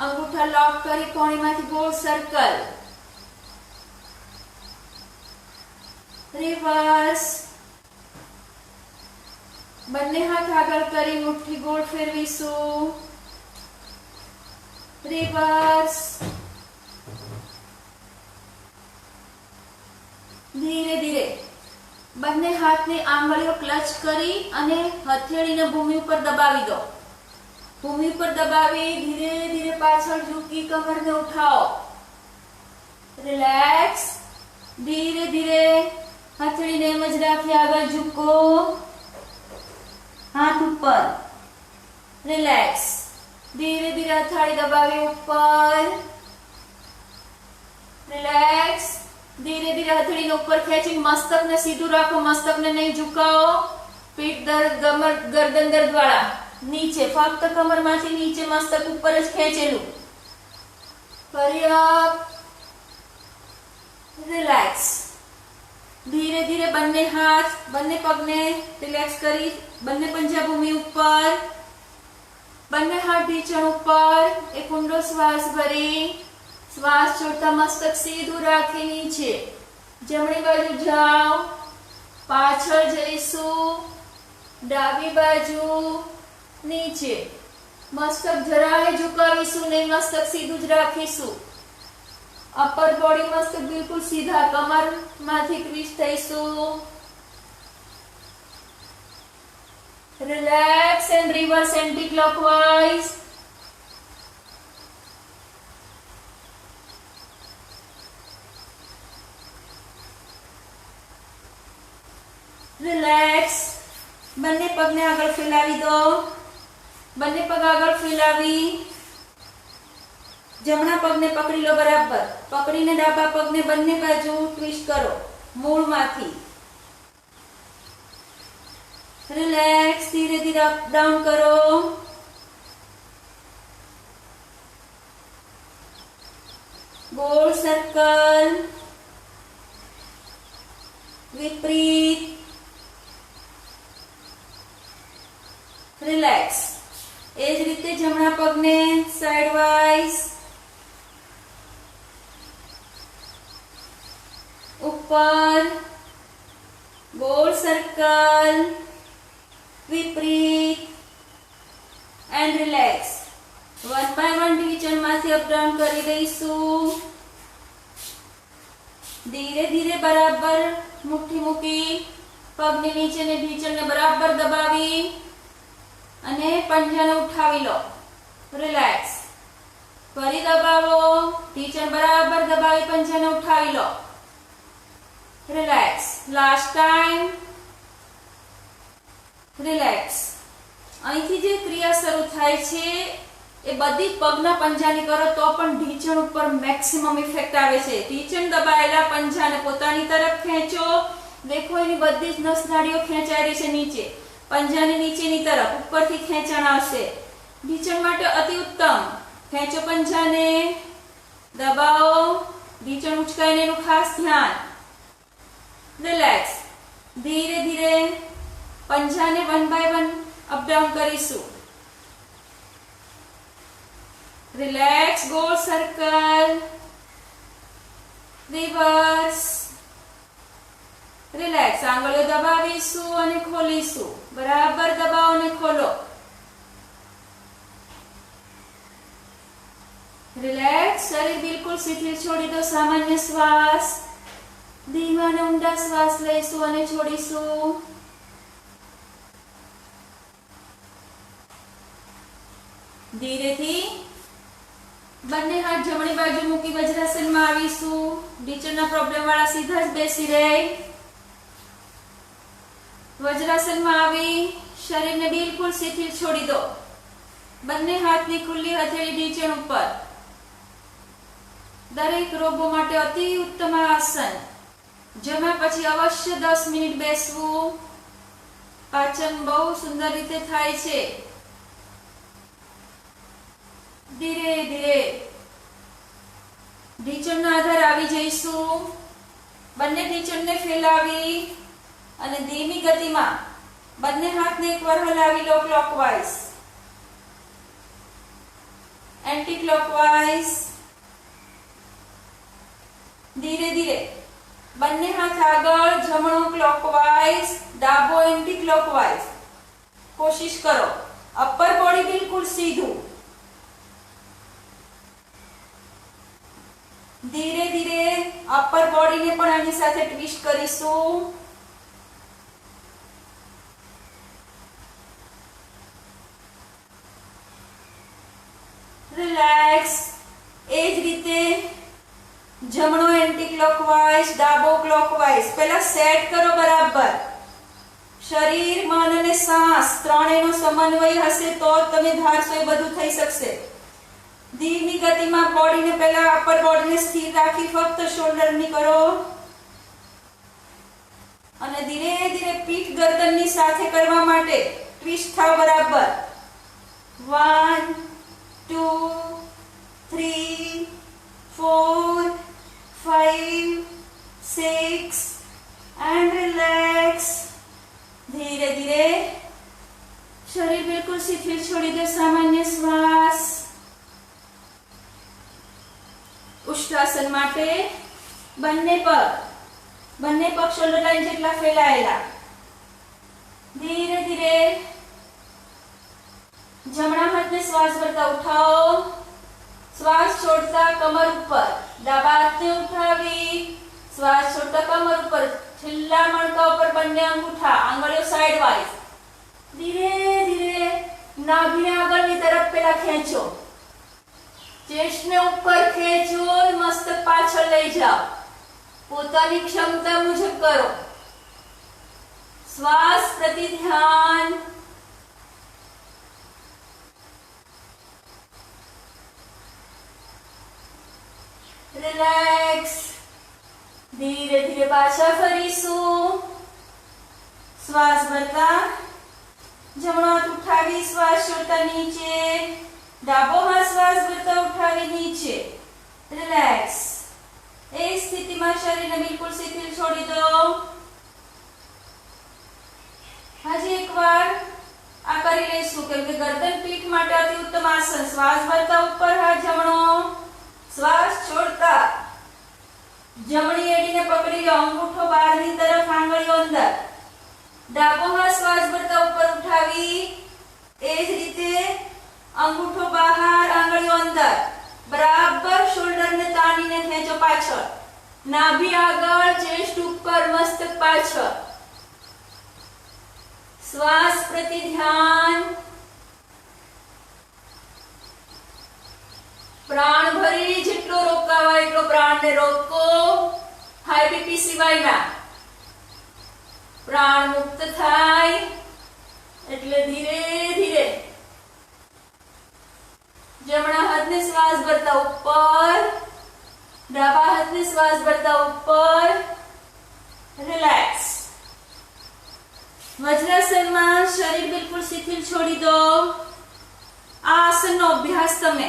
અંગૂઠા લોક કરી કોણીમાંથી ગોળ સર્કલ. રિવર્સ. બંને હાથ આગળ કરી મુઠ્ઠી ગોળ ફેરવીશું. રિવર્સ. ધીરે ધીરે બંને હાથની આંગળીઓ ક્લચ કરી અને હથેળીને ભૂમિ ઉપર દબાવી દો. ભૂમિ પર દબાવી ધીરે ધીરે પાછળ ઝૂકી કમરને ઉઠાવો. રિલેક્સ. ધીરે ધીરે હથેળીને એમ જ રાખી આગળ ઝૂકો. હાથ ઉપર. રિલેક્સ. ધીરે ધીરે અથાળી દબાવી ઉપર. રિલેક્સ. ધીરે ધીરે હથેળીને ઉપર ખેંચી મસ્તકને સીધું રાખો. મસ્તકને નહીં ઝુકાવો. પીઠ દર્દ, ગરદન દર્દ વાળા નીચે. ફક્ત કમરમાંથી નીચે, મસ્તક ઉપર જ ખેંચેલું. ફરી અપ. રિલેક્સ. ધીરે ધીરે બંને હાથ બંને પગને રિલેક્સ કરી બંને પંજા ભૂમિ ઉપર. બંને હાથ ઢીંચણ ઉપર. એક ઊંડો શ્વાસ ભરી શ્વાસ છોડતા મસ્તક સીધું રાખી નીચે. જમણી બાજુ જાઓ. પાછળ જઈશું. ડાબી બાજુ નીચે. મસ્તક જરાય ઝુકાવીશું નહીં. મસ્તક સીધું જ રાખીશું. અપર બોડી મસ્તક બિલકુલ સીધા. કમરમાંથી ટ્વિસ્ટ થઈશું. Relax and reverse anti clockwise. Relax. બંને પગને આગળ ફેલાવી દો. બંને પગ આગળ ફેલાવી જમણા પગને પકડી લો બરાબર. પકડીને ડાબા પગને બંને બાજુ ટ્વિસ્ટ કરો મૂળમાંથી. રિલેક્સ. ધીરે ધીરે અપ ડાઉન કરો. ગોળ સર્કલ. વિપરીત, રિલેક્સ. એ જ રીતે જમણા પગને સાઈડ વાઇઝ, ઉપર, ગોળ સર્કલ, વિપરીત and relax. One by one ઢીંચણ માંથી અપડાઉન કરી દઈશું. ધીરે ધીરે બરાબર મુઠ્ઠી મૂકી, પગની નીચે ને ઢીંચણને બરાબર દબાવી અને પંજાને ઉઠાવી લો. રિલેક્સ. ફરી દબાવો, ઢીંચણ બરાબર દબાવી પંજાને ઉઠાવી લો. રિલેક્સ. Last time. રિલેક્સ. અહીંથી જે ક્રિયા શરૂ થાય છે એ બધી પગના પંજાની કરો તો પણ ઢીંચણ ઉપર મેક્સિમમ ઇફેક્ટ આવે છે. ઢીંચણ દબાયેલા પંજાને પોતાની તરફ ખેંચો. દેખો એની બધી જ નસ નાડીઓ ખેંચાઈ રહી છે નીચે. પંજાની નીચેની તરફ ઉપરથી ખેંચાણ આવશે. ઢીંચણ માટે અતિ ઉત્તમ. ખેંચો પંજાને, દબાવો, ઢીંચણ ઉચકાઈને એનું ખાસ ધ્યાન. રિલેક્સ. ધીરે ધીરે પંજાને વન બાય વન અપડાઉન કરીશું. રિલેક્સ. ગોળ સર્કલ, રિવર્સ. રિલેક્સ. આંગળીઓ દબાવીશું અને ખોલીશું. બરાબર દબાવો અને ખોલો. રિલેક્સ. શરીર બિલકુલ શિથિલ છોડી દો. સામાન્ય શ્વાસ, ધીમા અને ઊંડા શ્વાસ લઈશું અને છોડીશું. ધીરેથી બંને હાથ જમણી બાજુ મૂકી વજ્રાસનમાં આવીશું. ઢીંચણના પ્રોબ્લેમ વાળા સીધા જ બેસી રહે. વજ્રાસનમાં આવી શરીરને બિલકુલ શિથિલ છોડી દો. બંને હાથની ખુલ્લી હથેળી ઢીંચણ ઉપર. દરેક રોગો માટે અતિ ઉત્તમ આસન. જમ્યા પછી અવશ્ય 10 મિનિટ બેસવું. પાચન બહુ સુંદર રીતે થાય છે. ધીરે ધીરે ઢીંચણનો આધાર આવી જઈશું. બંને ઢીંચણને ફેલાવી અને ધીમી ગતિમાં બંને હાથને એકવાર હલાવી લો. Clockwise, anti clockwise. ધીરે ધીરે બંને હાથ આગળ, જમણો ક્લોકવાઇઝ, ડાબો એન્ટી ક્લોકવાઇઝ. કોશિશ કરો. અપર બોડી બિલકુલ સીધું. ધીરે ધીરે અપર બોડીને પણ આની સાથે ટ્વિસ્ટ કરીશું. રિલેક્સ. એ જ રીતે જમણો એન્ટી ક્લોકવાઇઝ, ડાબો ક્લોકવાઇઝ. પહેલા સેટ કરો બરાબર. શરીર, મન અને શ્વાસ ત્રણેયનો સમન્વય હશે તો તમે ધારશો એ બધું થઈ શકશે. ધીમી ગતિમાં બોડીને પહેલા અપર બોડીને સ્થિર રાખી ફક્ત શોલ્ડરની કરો અને ધીરે ધીરે પીઠ ગરદનની સાથે કરવા માટે ટ્વિસ્ટ થાવ બરાબર. 1 2 3 4 5 6 and relax. ધીરે ધીરે શરીર બિલકુલ શિથિલ છોડી દો. સામાન્ય શ્વાસ. ઉષ્ટ્રાસન માટે બંને પગ શોલ્ડર લાઈન જેટલા ફેલાયેલા. ધીરે ધીરે જમણા હાથને શ્વાસ ભરતા ઉઠાવો. શ્વાસ છોડતા કમર ઉપર, ડાબા હાથને ઉઠાવી શ્વાસ છોડતા કમર ઉપર. છેલ્લા મણકા ઉપર બંને અંગૂઠા, આંગળીઓ સાઈડ વાઇઝ. ધીરે ધીરે નાભીને આગળની તરફ પેલા ખેંચો. ચેસ્ટને ઉપર ખેંચો, મસ્તક પાછળ લઈ જાઓ. પોતાની ક્ષમતા મુજબ કરો. શ્વાસ પ્રતિ ધ્યાન. રિલેક્સ. ધીરે ધીરે પાછા ફરીશું. શ્વાસ ભરતા જમણો હાથ ઉઠાવી શ્વાસ છોડતા નીચે. ડાબો હાથ શ્વાસ ભરતા ઉઠાવી નીચે. રિલેક્સ. એ સ્થિતિમાં શરીરને બિલકુલ શિથિલ છોડી દો. કરી લઈશું કેમ કે ગરદન પીઠ માટે અતિ ઉત્તમ આસન. શ્વાસ ભરતા ઉપર હાથ જમણો, શ્વાસ છોડતા જમણી એડીને પકડી લો, અંગૂઠો બહારની તરફ, આંગળીઓ અંદર. ડાબો હાથ શ્વાસ ભરતા ઉપર ઉઠાવી, એ જ રીતે અંગૂઠો બહાર, આંગળીઓ અંદર. બરાબર શોલ્ડરને તાણીને ખેંચો પાછળ, નાભી આગળ, ચેસ્ટ ઉપર, મસ્તક પાછળ. શ્વાસ પ્રતિ ધ્યાન. પ્રાણ ભરી જેટલો રોકાવાય એટલો પ્રાણને રોકો. હાઈ બીપી સિવાયના. પ્રાણ મુક્ત થાય એટલે ધીરે ધીરે જમણા હાથને શ્વાસ ભરતા ઉપર, ડાબા હાથને શ્વાસ ભરતા ઉપર. રિલેક્સ. વજ્રાસનમાં શરીર બિલકુલ શિથિલ છોડી દો. આ આસનનો અભ્યાસ તમે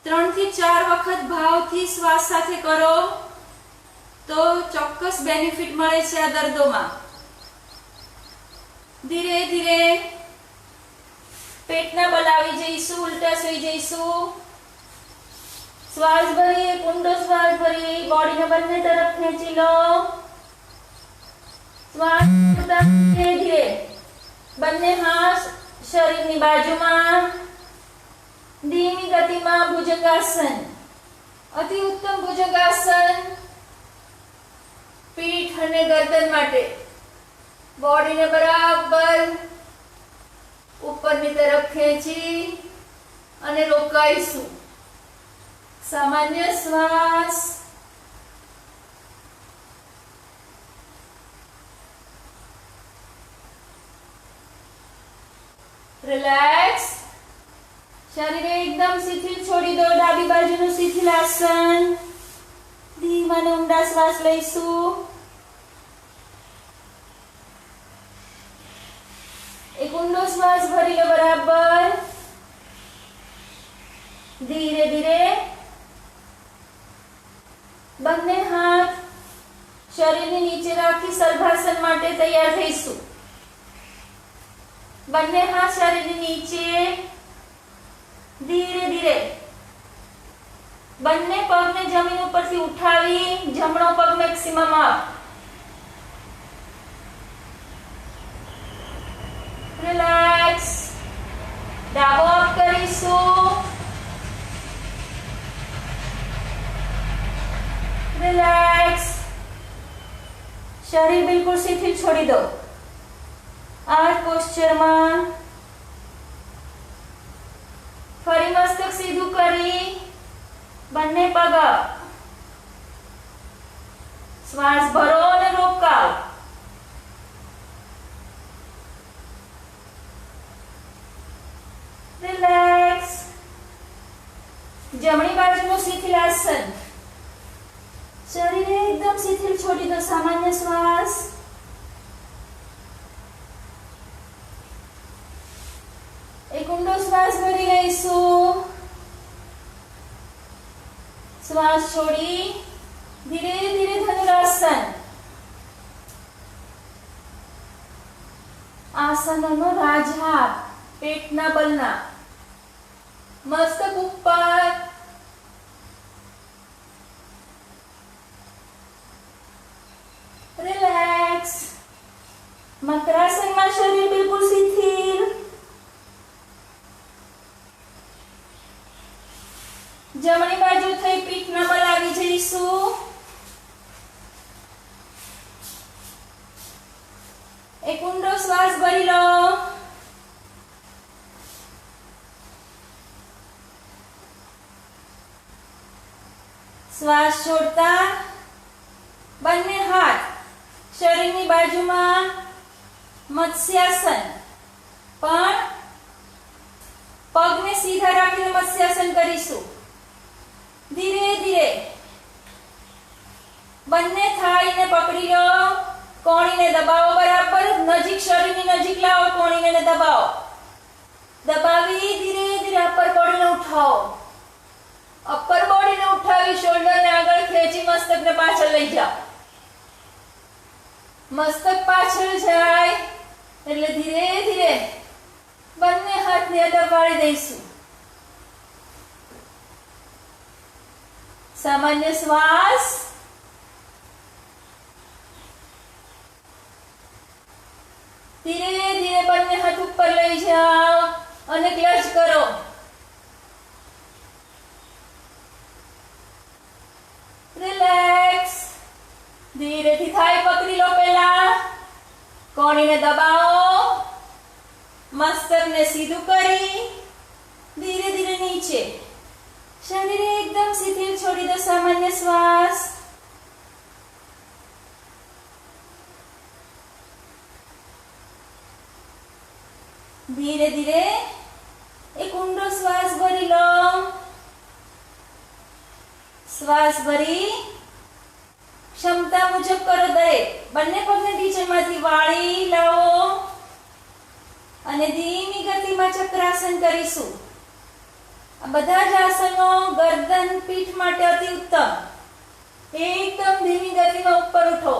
3 થી 4 વખત ભાવથી શ્વાસ સાથે કરો તો ચોક્કસ બેનિફિટ મળે છે આ દર્દોમાં. ધીરે ધીરે પેટના બલ આવી જઈશું, ઉલટા સુઈ જઈશું. શ્વાસ ભરી, ઊંડો શ્વાસ ભરી, બોડીને બંને તરફ ખેંચી લો. શ્વાસ ધીરે ધીરે બંને હાથ શરીરની બાજુમાં, ધીમી ગતિમાં ભુજંગાસન. અતિ ઉત્તમ ભુજંગાસન પીઠ અને ગરદન માટે. બોડીને બરાબર ઉપરની તરફ ખેંચી અને રોકાઈશું. સામાન્ય શ્વાસ. રિલેક્સ. શરીર એકદમ શિથિલ છોડી દો. ડાબી બાજુનું શિથિલ આસન. ધીમા અને ઊંડા શ્વાસ લઈશું. એક ઊંડો શ્વાસ ભરી લો બરાબર. ધીરે ધીરે બંને હાથ શરીરની નીચે રાખી સર્વાસન માટે તૈયાર થઈશું. બંને હાથ શરીરની નીચે. ધીરે ધીરે બંને પગને જમીન ઉપરથી ઉઠાવી, જમણો પગ મેક્સિમમ અપ. રિલેક્સ. ડાબો અપ કરીશું. રિલેક્સ. શરીર બિલકુલ શિથિલ છોડી દો. આ પોસ્ચરમાં ફરી મસ્તક સીધું કરી બંને પગ અપ. શ્વાસ ભરો અને રોકાઓ. રિલેક્સ. જમણી બાજુનું શિથિલ આસન. શરીર એકદમ શિથિલ છોડી દો. સામાન્ય શ્વાસ. એક ઊંડો શ્વાસ ભરી લઈશું. શ્વાસ છોડી ધીરે ધીરે ધનુરાસન. આસનનો રાજહાથ પેટના બલના. મસ્તક ઉપર. રિલેક્સ. મકરાસનમાં શરીર બિલકુલ શિથિલ. જમણી બાજુ થઈ પીઠના બળ આવી જઈશું. એક ઊંડો શ્વાસ ભરી લો. શ્વાસ છોડતા બંને હાથ શરીરની બાજુમાં, મત્સ્યાસન. પણ પગને સીધા રાખીને મત્સ્યાસન કરીશું. ધીરે ધીરે બંને થાળીને પકડી લો. કોણીને દબાવો બરાબર. નજીક શરીરની નજીક લાવો. કોણીને દબાવો. દબાવી ધીરે ધીરે અપર બોડીને ઉઠાવો. અપર બોડીને ઉઠાવી શોલ્ડરને આગળ ખેંચી મસ્તકને પાછળ લઈ જાઓ. મસ્તક પાછળ જાય એટલે ધીરે ધીરે બંને હાથને દબાવી દઈશું. સામાન્ય શ્વાસ. ધીરે ધીરે બંને હાથ ઉપર લઈ જાઓ અને ક્લચ કરો. રિલેક્સ. ધીરેથી થાઈ પકડી લો. પહેલા કોણીને દબાવો. મસ્તકને સીધું કરી ધીરે ધીરે નીચે. શરીર એકદમ શિથિલ છોડી દો. સામાન્ય શ્વાસ. ધીરે ધીરે એક ઊંડો શ્વાસ ભરી લો. શ્વાસ ભરી ક્ષમતા મુજબ કરો. દરેક બંને પગને ઢીંચણમાંથી વાળી લાવો અને ધીમી ગતિમાં ચક્રાસન કરીશું. આ બધા જ આસનો ગરદન પીઠ માટે અતિ ઉત્તમ. એકદમ ધીમી ગતિમાં ઉપર ઉઠો.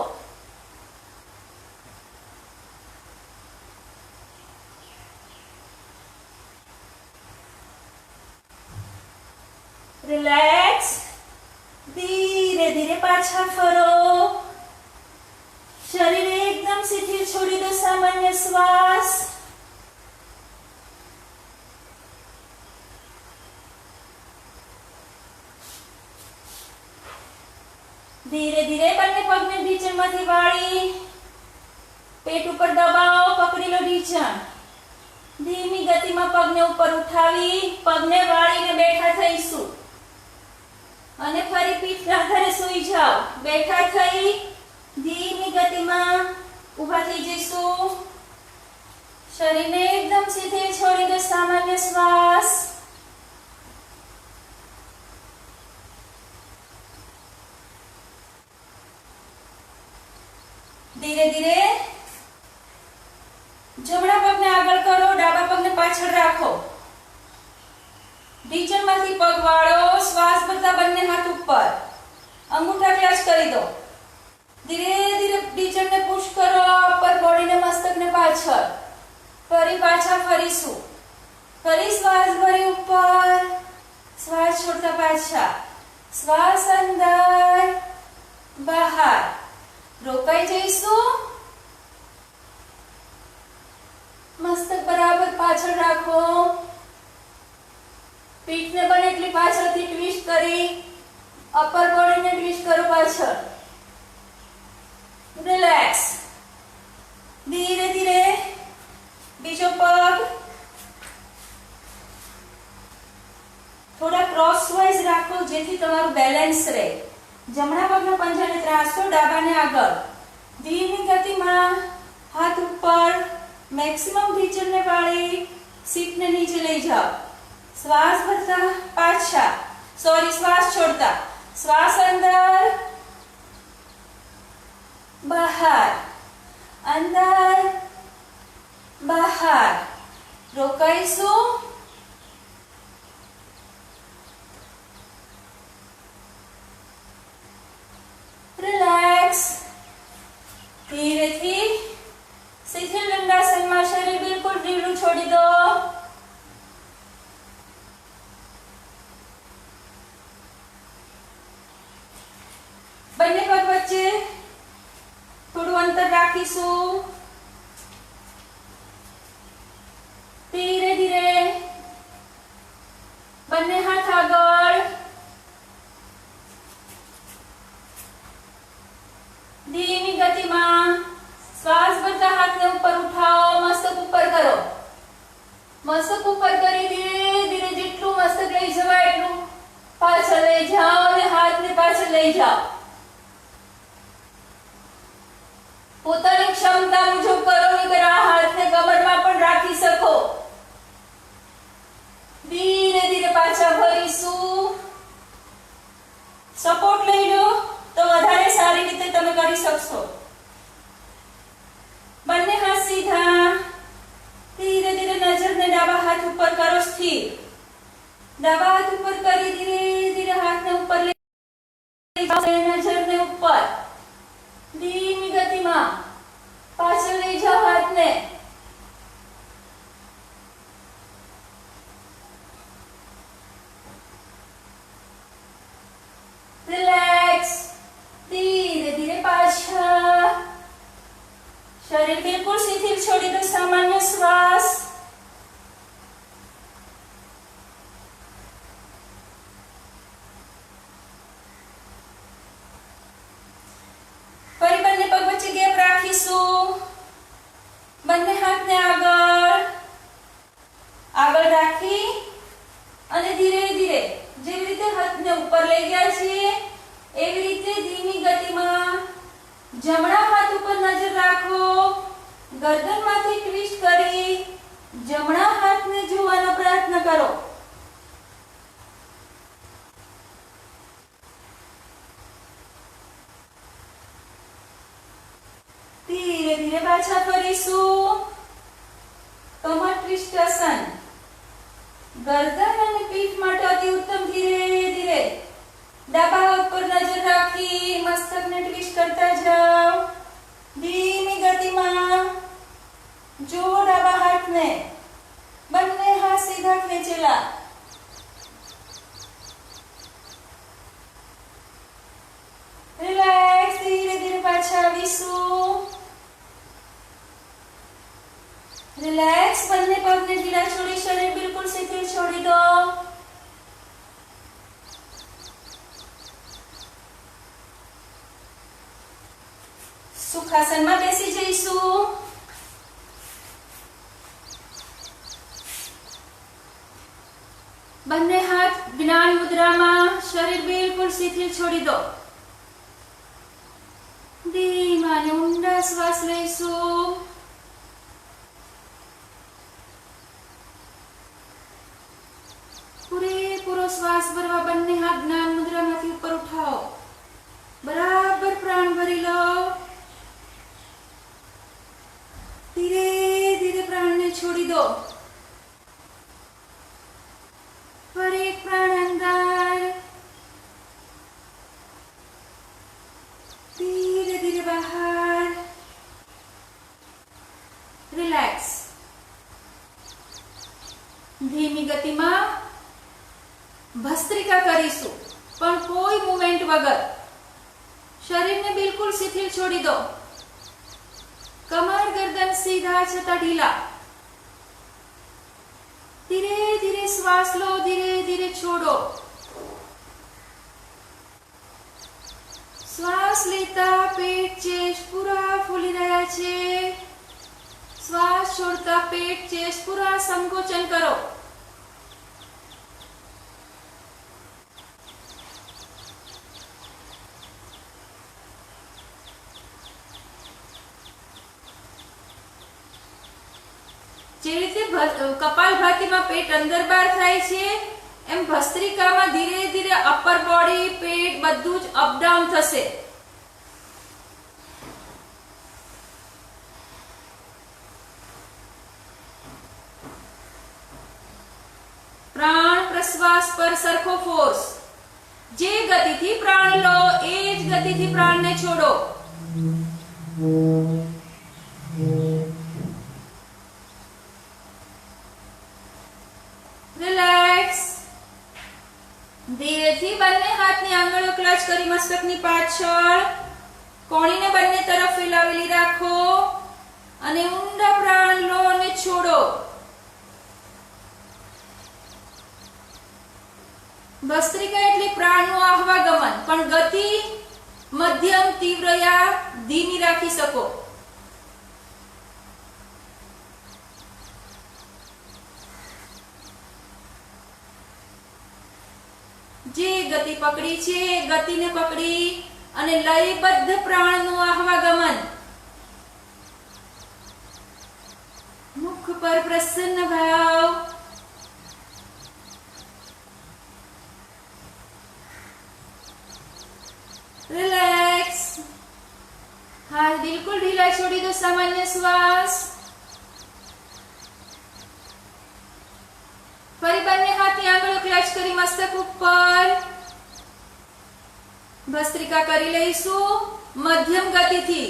રિલેક્સ. ધીરે ધીરે પાછા ફરો. શરીર એકદમ શિથિલ છોડી દો. સામાન્ય શ્વાસ. ધીરે ધીરે બંને પગને ઢીંચણમાંથી વાળી પેટ ઉપર દબાવો. પકડી લો ઢીંચણ. ધીમી ગતિમાં પગને ઉપર ઉઠાવી પગને વાળીને બેઠા થઈશું અને ફરી પીઠના આધારે સૂઈ જાઓ. બેઠા થઈ ધીમી ગતિમાં ઊભા થઈ જઈશું. શરીરને એકદમ શિથિલ છોડી દો. સામાન્ય શ્વાસ. ધીરે ધીરે જમણા પગને આગળ કરો. ડાબા પગને પાછળ રાખો. ઢીંચણમાંથી પગ વાળો. શ્વાસ ભરતા બંને હાથ ઉપર. અંગૂઠા ક્લચ કરી દો. ધીરે ધીરે ઢીંચણને પુશ કરો. અપર બોડીને મસ્તકને પાછળ. ફરી પાછા ફરીશું. ફરી શ્વાસ ભરી ઉપર. શ્વાસ છોડતા પાછા. શ્વાસ અંદર બહાર. રોકાઈ જઈશું. મસ્તક બરાબર પાછળ રાખો. પીઠને બને એટલી પાછળથી ટ્વિસ્ટ કરી અપર બોડીને ટ્વિસ્ટ કરો પાછળ. રિલેક્સ. ધીરે ધીરે બીજો પગ થોડા ક્રોસવાઇઝ રાખો જેથી તમારું બેલેન્સ રહે. જમણા પગના પંજાને ત્રાસો. ડાબાને આગળ. ધીમી ગતિમાં હાથ ઉપર. મેક્સિમમ ઢીંચણને વાળી સીટને નીચે લઈ જાઓ. શ્વાસ ભરતા પાછા. શ્વાસ છોડતા. શ્વાસ અંદર બહાર. અંદર બહાર. રોકાઈશું. રિલેક્સ. ધીરેથી શિથિલ દંડાસનમાં શરીર બિલકુલ ઢીલું છોડી દો. બંને પગ વચ્ચે થોડું અંતર રાખીશું. ધીરે ધીરે બંને હાથ આગળ. ધીમી ગતિમાં શ્વાસ ભરતા હાથને ઉપર ઉઠાવો. મસ્તક ઉપર કરો. મસ્તક ઉપર કરી ધીરે ધીરે જેટલું મસ્તક લઈ જવાય એટલું પાછળ લઈ જાઓ અને હાથને પાછળ લઈ જાઓ. પોતાની ક્ષમતા મુજબ કરો. નહીંતર આ હાથને કમરમાં પણ રાખી શકો. ધીરે ધીરે પાછા ફરીશું. સપોર્ટ લઈ લો તો વધારે સારી રીતે તમે કરી શકશો. બંને હાથ સીધા. ધીરે ધીરે નજરને ડાબા હાથ ઉપર કરો. સ્થિર. ડાબા હાથ ઉપર કરી ધીરે ધીરે હાથને ઉપર લઈ જાઓ. નજરને ઉપર. ધીમી ગતિમાં પાછળ લઈ જાઓ હાથને. शरीर बिल्कुल शिथिल छोड़ी दो, सामान्य श्वास। ફરી બંને પગ વચ્ચે ગેપ રાખીશું. બંને હાથને આગળ રાખી અને ધીરે ધીરે જેવી રીતે હાથને ઉપર લઈ ગયા છીએ એવી રીતે ધીમી ગતિમાં જમણા હાથ ઉપર નજર રાખો. ગરદનમાંથી ટ્વિસ્ટ કરી જમણા હાથને જોવાનો પ્રયત્ન કરો. ધીરે ધીરે પાછા ફરીશું. કમર ટ્વિસ્ટેશન. ગરદન અને પીઠ માટે અતિ ઉત્તમ. ધીરે ધીરે ડાબા હાથ પર નજર રાખી મસ્તકને ટ્વિસ્ટ કરતા જાઓ. ધીમી ગતિમાં જો ડાબા હાથને, બંને હાથ સીધા ખેંચેલા. રિલેક્સ. ધીરે ધીરે પાછા આવીશું. રિલેક્સ. બંને પગને ઢીલા છોડી શરીર બિલકુલ શિથિલ છોડી દો. સુખાસનમાં બેસી જઈશું. બંને હાથ જ્ઞાન મુદ્રામાં, શરીર બિલકુલ શિથિલ છોડી દો. ધીમા અને ઊંડા શ્વાસ લઈશું. પૂરેપૂરો શ્વાસ ભરવા બંને હાથ જ્ઞાન મુદ્રામાંથી ઉપર ઉઠાવો. બરાબર પ્રાણ ભરી લો. ધીરે ધીરે પ્રાણને છોડી દો. ફરી એક પ્રાણ અંદર. ધીરે ધીરે બહાર. રિલેક્સ. ધીમી ગતિમાં ભસ્ત્રિકા કરીશું, પણ કોઈ મૂવમેન્ટ વગર. શરીરને બિલકુલ શિથિલ છોડી દો. કમર ગરદન સીધા છતાં ઢીલા. ધીરે ધીરે શ્વાસ લો. ધીરે ધીરે છોડો. શ્વાસ લેતા પેટ ચેસ્ટ પૂરા ફૂલી રહ્યા છે. શ્વાસ છોડતા પેટ ચેસ્ટ પૂરા સંકોચન કરો. જે રીતે કપાલભાતીમાં પેટ અંદર બહાર થાય છે એમ ભસ્ત્રિકામાં ધીરે ધીરે અપર બોડી, પેટ બધું જ અપ ડાઉન થશે. પ્રાણ પ્રશ્વાસ પર સરખો ફોર્સ. જે ગતિથી પ્રાણ લો એ જ ગતિથી પ્રાણને છોડો. રિલેક્સ. ધીરેથી બંને હાથની આંગળીઓ ક્લચ કરી મસ્તકની પાછળ, કોણીને બંને તરફ ફેલાવેલી રાખો અને ઊંડા પ્રાણ લો અને છોડો. ભસ્ત્રિકા એટલે પ્રાણનું આહવાગમન, પણ ગતિ મધ્યમ, તીવ્ર યા ધીમી રાખી શકો. જે ગતિ પકડી છે એ ગતિને પકડી અને લયબદ્ધ પ્રાણનું આહવાગમન. મુખ પર પ્રસન્ન ભાવ. રિલેક્સ. હાથ બિલકુલ ઢીલા છોડી દો. સામાન્ય શ્વાસ. ફરી બંને હાથની આંગળીઓ ક્લચ કરી મસ્તક ઉપર. ભસ્ત્રિકા કરી લઈશું મધ્યમ ગતિથી.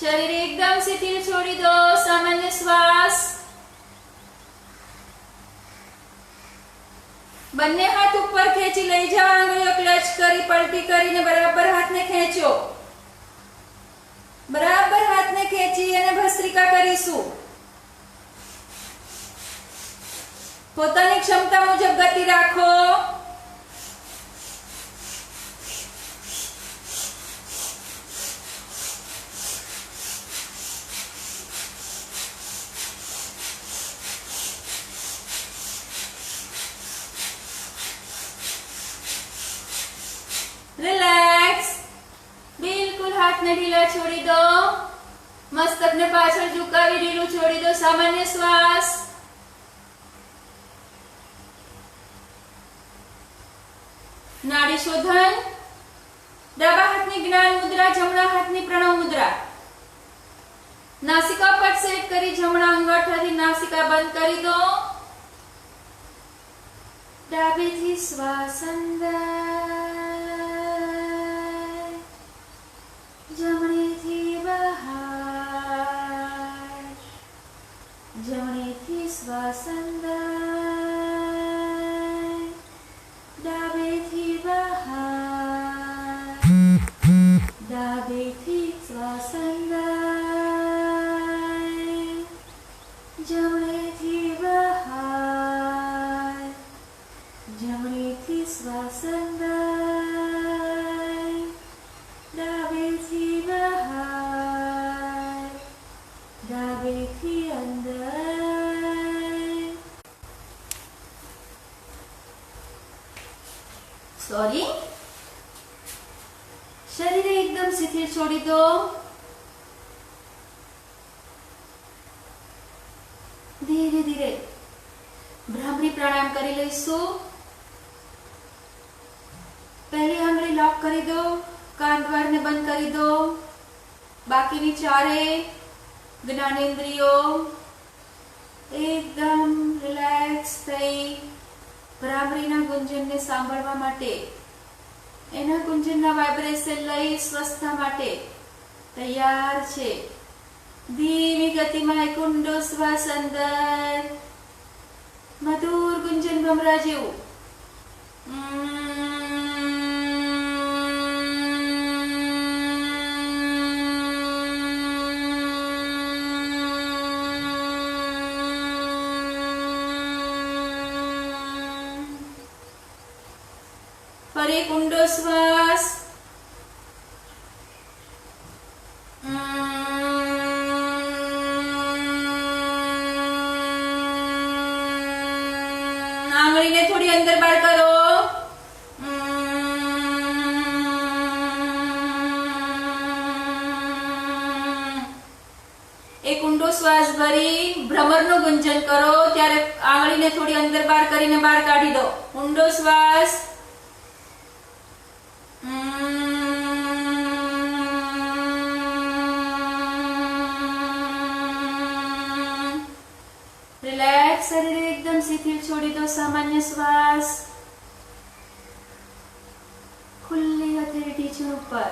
शरीर एकदम शिथिल छोड़ी दो, सामान्य श्वास। બંને હાથ ઉપર ખેંચી લઈ જાઓ, આંગળીઓ ક્લચ કરી પલટી કરીને બરાબર હાથને ખેંચો, બરાબર હાથને ખેંચી અને ભસ્ત્રિકા કરીશું। પોતાની ક્ષમતા મુજબ ગતિ રાખો। रिलैक्स, बिल्कुल हाथ ने ढीला छोड़ी दो, मस्तक ने पाछळ झुकावी ढीलू छोड़ी दो, सामान्य श्वास। नाड़ी शोधन, डाबा हाथनी ज्ञान मुद्रा, जमणा हाथनी प्रणव मुद्रा। नासिका पट सेट करी जमणा अंगूठाथी नासिका बंद करी दो। डाबेथी श्वास अंदर, जमणेथी बहार, जमणेथी श्वास अंदर, डाबेथी बहार, डाबेथी श्वास अंदर, जमणेथी बहार, जमणेथी श्वास अंदर, डाबेथी बहार, डाबेथी अंदर। सॉरी, शरीर एकदम शिथिल छोड़ी दो। धीरे धीरे भ्रामरी प्राणायाम करी लईशु। पहली आंगળી लॉक કરી દો, કાન દ્વારને બંધ કરી દો। બાકીની ચારે જ્ઞાનેન્દ્રિયો એકદમ રિલેક્સ થઈ ભ્રામરીના ગુંજનને સાંભળવા માટે, એના ગુંજનના વાઇબ્રેશન લઈ સ્વસ્થતા માટે તૈયાર છે। ધીમી ગતિમાં એક ઊંડો શ્વાસ અંદર, મધુર ગુંજન ભમરા જેવું। ફરી એક ઊંડો શ્વાસ। આંગળીને થોડી અંદર બહાર કરો। એક ઊંડો શ્વાસ ભરી ભ્રમરનું ગુંજન કરો, ત્યારે આંગળીને થોડી અંદર બહાર કરીને બહાર કાઢી દો। ઊંડો શ્વાસ। रिलैक्स, शरीर एकदम शिथिल छोड़ी दो, सामान्य श्वास। खुली हथेળી ઢીંચણ ઉપર,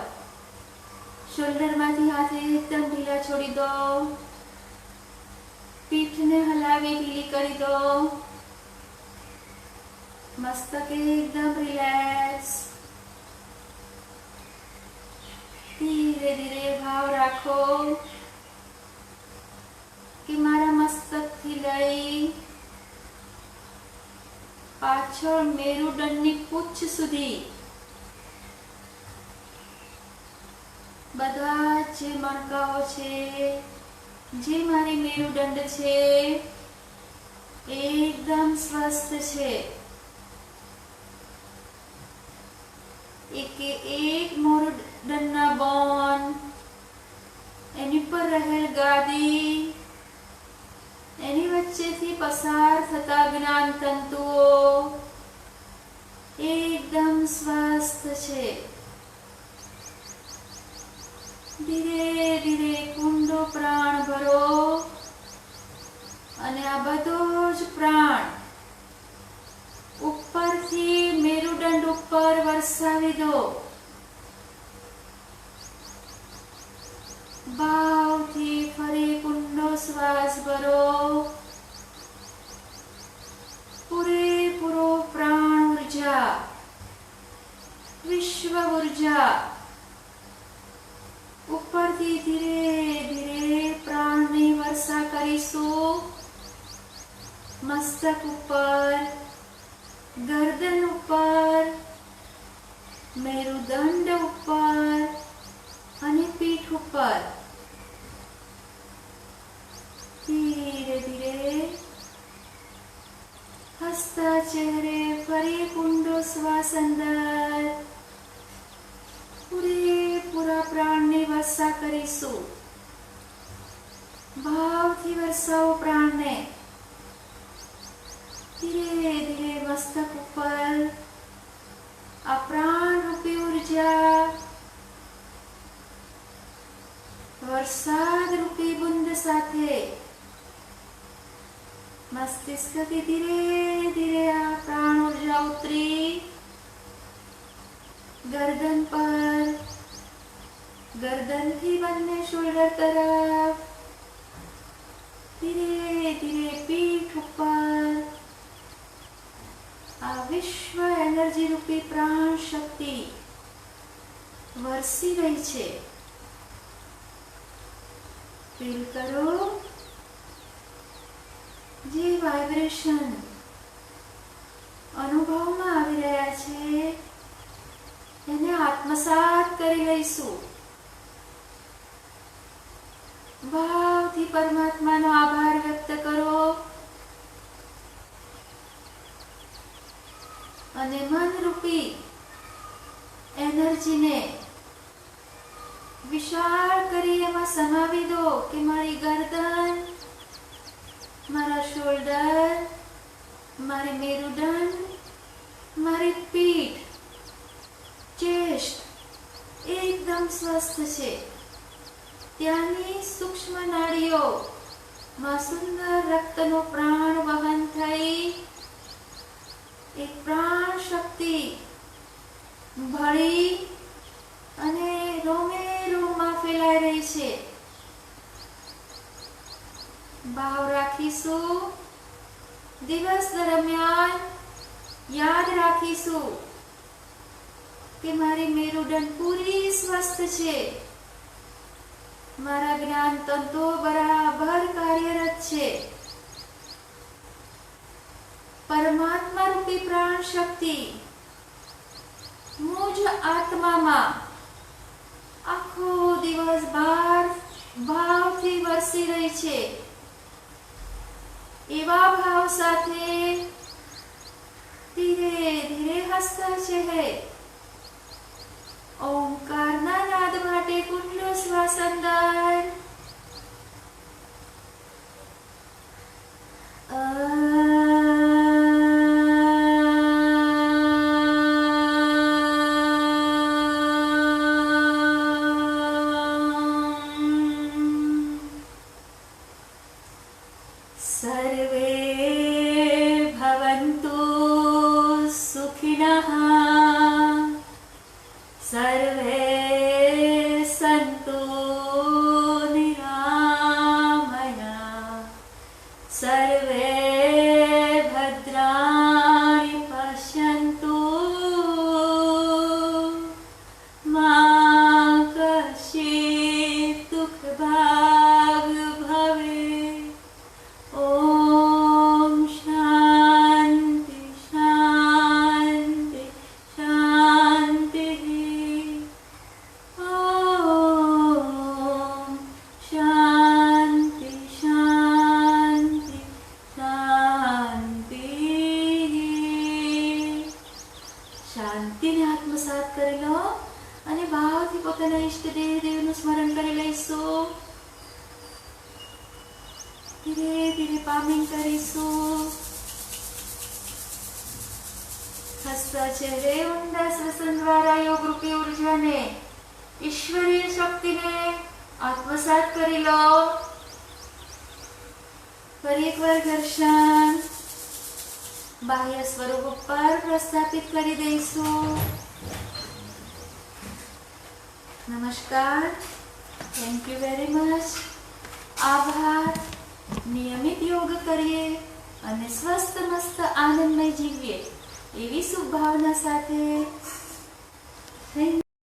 શોલ્ડર માંથી હાથ એકદમ ઢીલા છોડી દો। પીઠને હલાવી ઢીલી કરી દો। મસ્તક एकदम रिलैक्स। धीरे धीरे भाव राखो कि मारा मस्तक थी लई पाछळ मेरुदंडनी पूछ सुधी બધા જે મણકાઓ છે, જે મારી મેરુદંડ છે, એકદમ સ્વસ્થ છે। એકે એક મેરુદંડના બોન, એની પર રહેલ ગાદી, એની વચ્ચેથી પસાર થતા જ્ઞાન તંતુઓ એકદમ સ્વસ્થ છે। ધીરે ધીરે ઊંડો પ્રાણ ભરો અને આ બધો જ પ્રાણ ઉપરથી મેરુદંડ ઉપર વરસાવી દો। ભાવ શ્વાસ ભરો. પૂરેપૂરો પ્રાણ ઉર્જા, વિશ્વ ઉર્જા ઉપરથી ધીરે ધીરે પ્રાણની વર્ષા કરીશું. મસ્તક ઉપર, ગરદન ઉપર, મેરુદંડ ઉપર અને પીઠ ઉપર. ધીરે ધીરે હસતા ચહેરે ફરી ઊંડો શ્વાસ અંદર. પૂરેપૂરા પ્રાણની વર્ષા કરીશું. ભાવથી વરસાવો પ્રાણને. ધીરે ધીરે મસ્તક ઉપર આ પ્રાણ રૂપી ઉર્જા વરસાદ રૂપી બુંદ સાથે મસ્તિષ્કથી ધીરે ધીરે આ પ્રાણ ઉર્જા ઉતરી ગરદન પર, ગરદનથી બંને શોલ્ડર તરફ, ધીરે ધીરે પીઠ ઉપર. આ વિશ્વ એનર્જી રૂપી પ્રાણ શક્તિ વરસી રહી છે. ફીલ કરો. જે વાઇબ્રેશન અનુભવમાં આવી રહ્યા છે એને આત્મસાત કરી લઈશું. ભાવથી પરમાત્માનો આભાર વ્યક્ત કરો અને મનરૂપી એનર્જીને વિશાળ કરી એમાં સમાવી દો કે મારી ગરદન, મારા શોલ્ડર, મારી મેરુદંડ, મારી પીઠ, ચેસ્ટ એકદમ સ્વસ્થ છે. ત્યાંની સૂક્ષ્મ નાડીઓમાં સુંદર રક્તનો પ્રાણ વહન થઈ એક પ્રાણ શક્તિ ભળી અને રોમે રોમમાં ફેલાઈ રહી છે. ભાવ રાખીશું. દિવસ દરમિયાન યાદ રાખીશું કે મારી મેરુદંડ પૂરી સ્વસ્થ છે. મારા જ્ઞાન તંતુઓ બરાબર કાર્યરત છે. પરમાત્મા રૂપી પ્રાણ શક્તિ મુજ આત્મામાં આખો દિવસ ભાવથી વરસી રહી છે. એવા ભાવ સાથે ધીરે ધીરે હસતા ચહેરે ઓમકારના નાદ માટે કુંડલો શ્વાસ અંદર. સર્વે ભવન્તુ સુખિનઃ, સર્વે સંતુ નિરામયા, સર્વે ભદ્રાણિ પશ્યન્તુ, મા કશ્ચિત દુઃખભાગ ભવે. ઓમ શાંતિ શાંતિ શાંતિ. ઓમ શાંતિ શાંતિ શાંતિ. શાંતિને આત્મસાત કરી લો અને ભાવથી પોતાના ઈષ્ટદેવ દેવનું સ્મરણ કરી લઈશું. ધીરે ધીરે પામિંગ કરીશું. હસતા ચહેરે ઊંડા શ્વસન દ્વારા યોગ રૂપી ઉર્જાને, ઈશ્વરીય શક્તિને આત્મસાત કરી લો. ફરી એકવાર ઘર્ષણ બાહ્ય સ્વરૂપ ઉપર પ્રસ્થાપિત કરી દઈશું. નમસ્કાર. Thank you very much. આભાર. નિયમિત યોગ કરીએ અને સ્વસ્થ મસ્ત આનંદમય જીવીએ એવી શુભ ભાવના સાથે. થેન્ક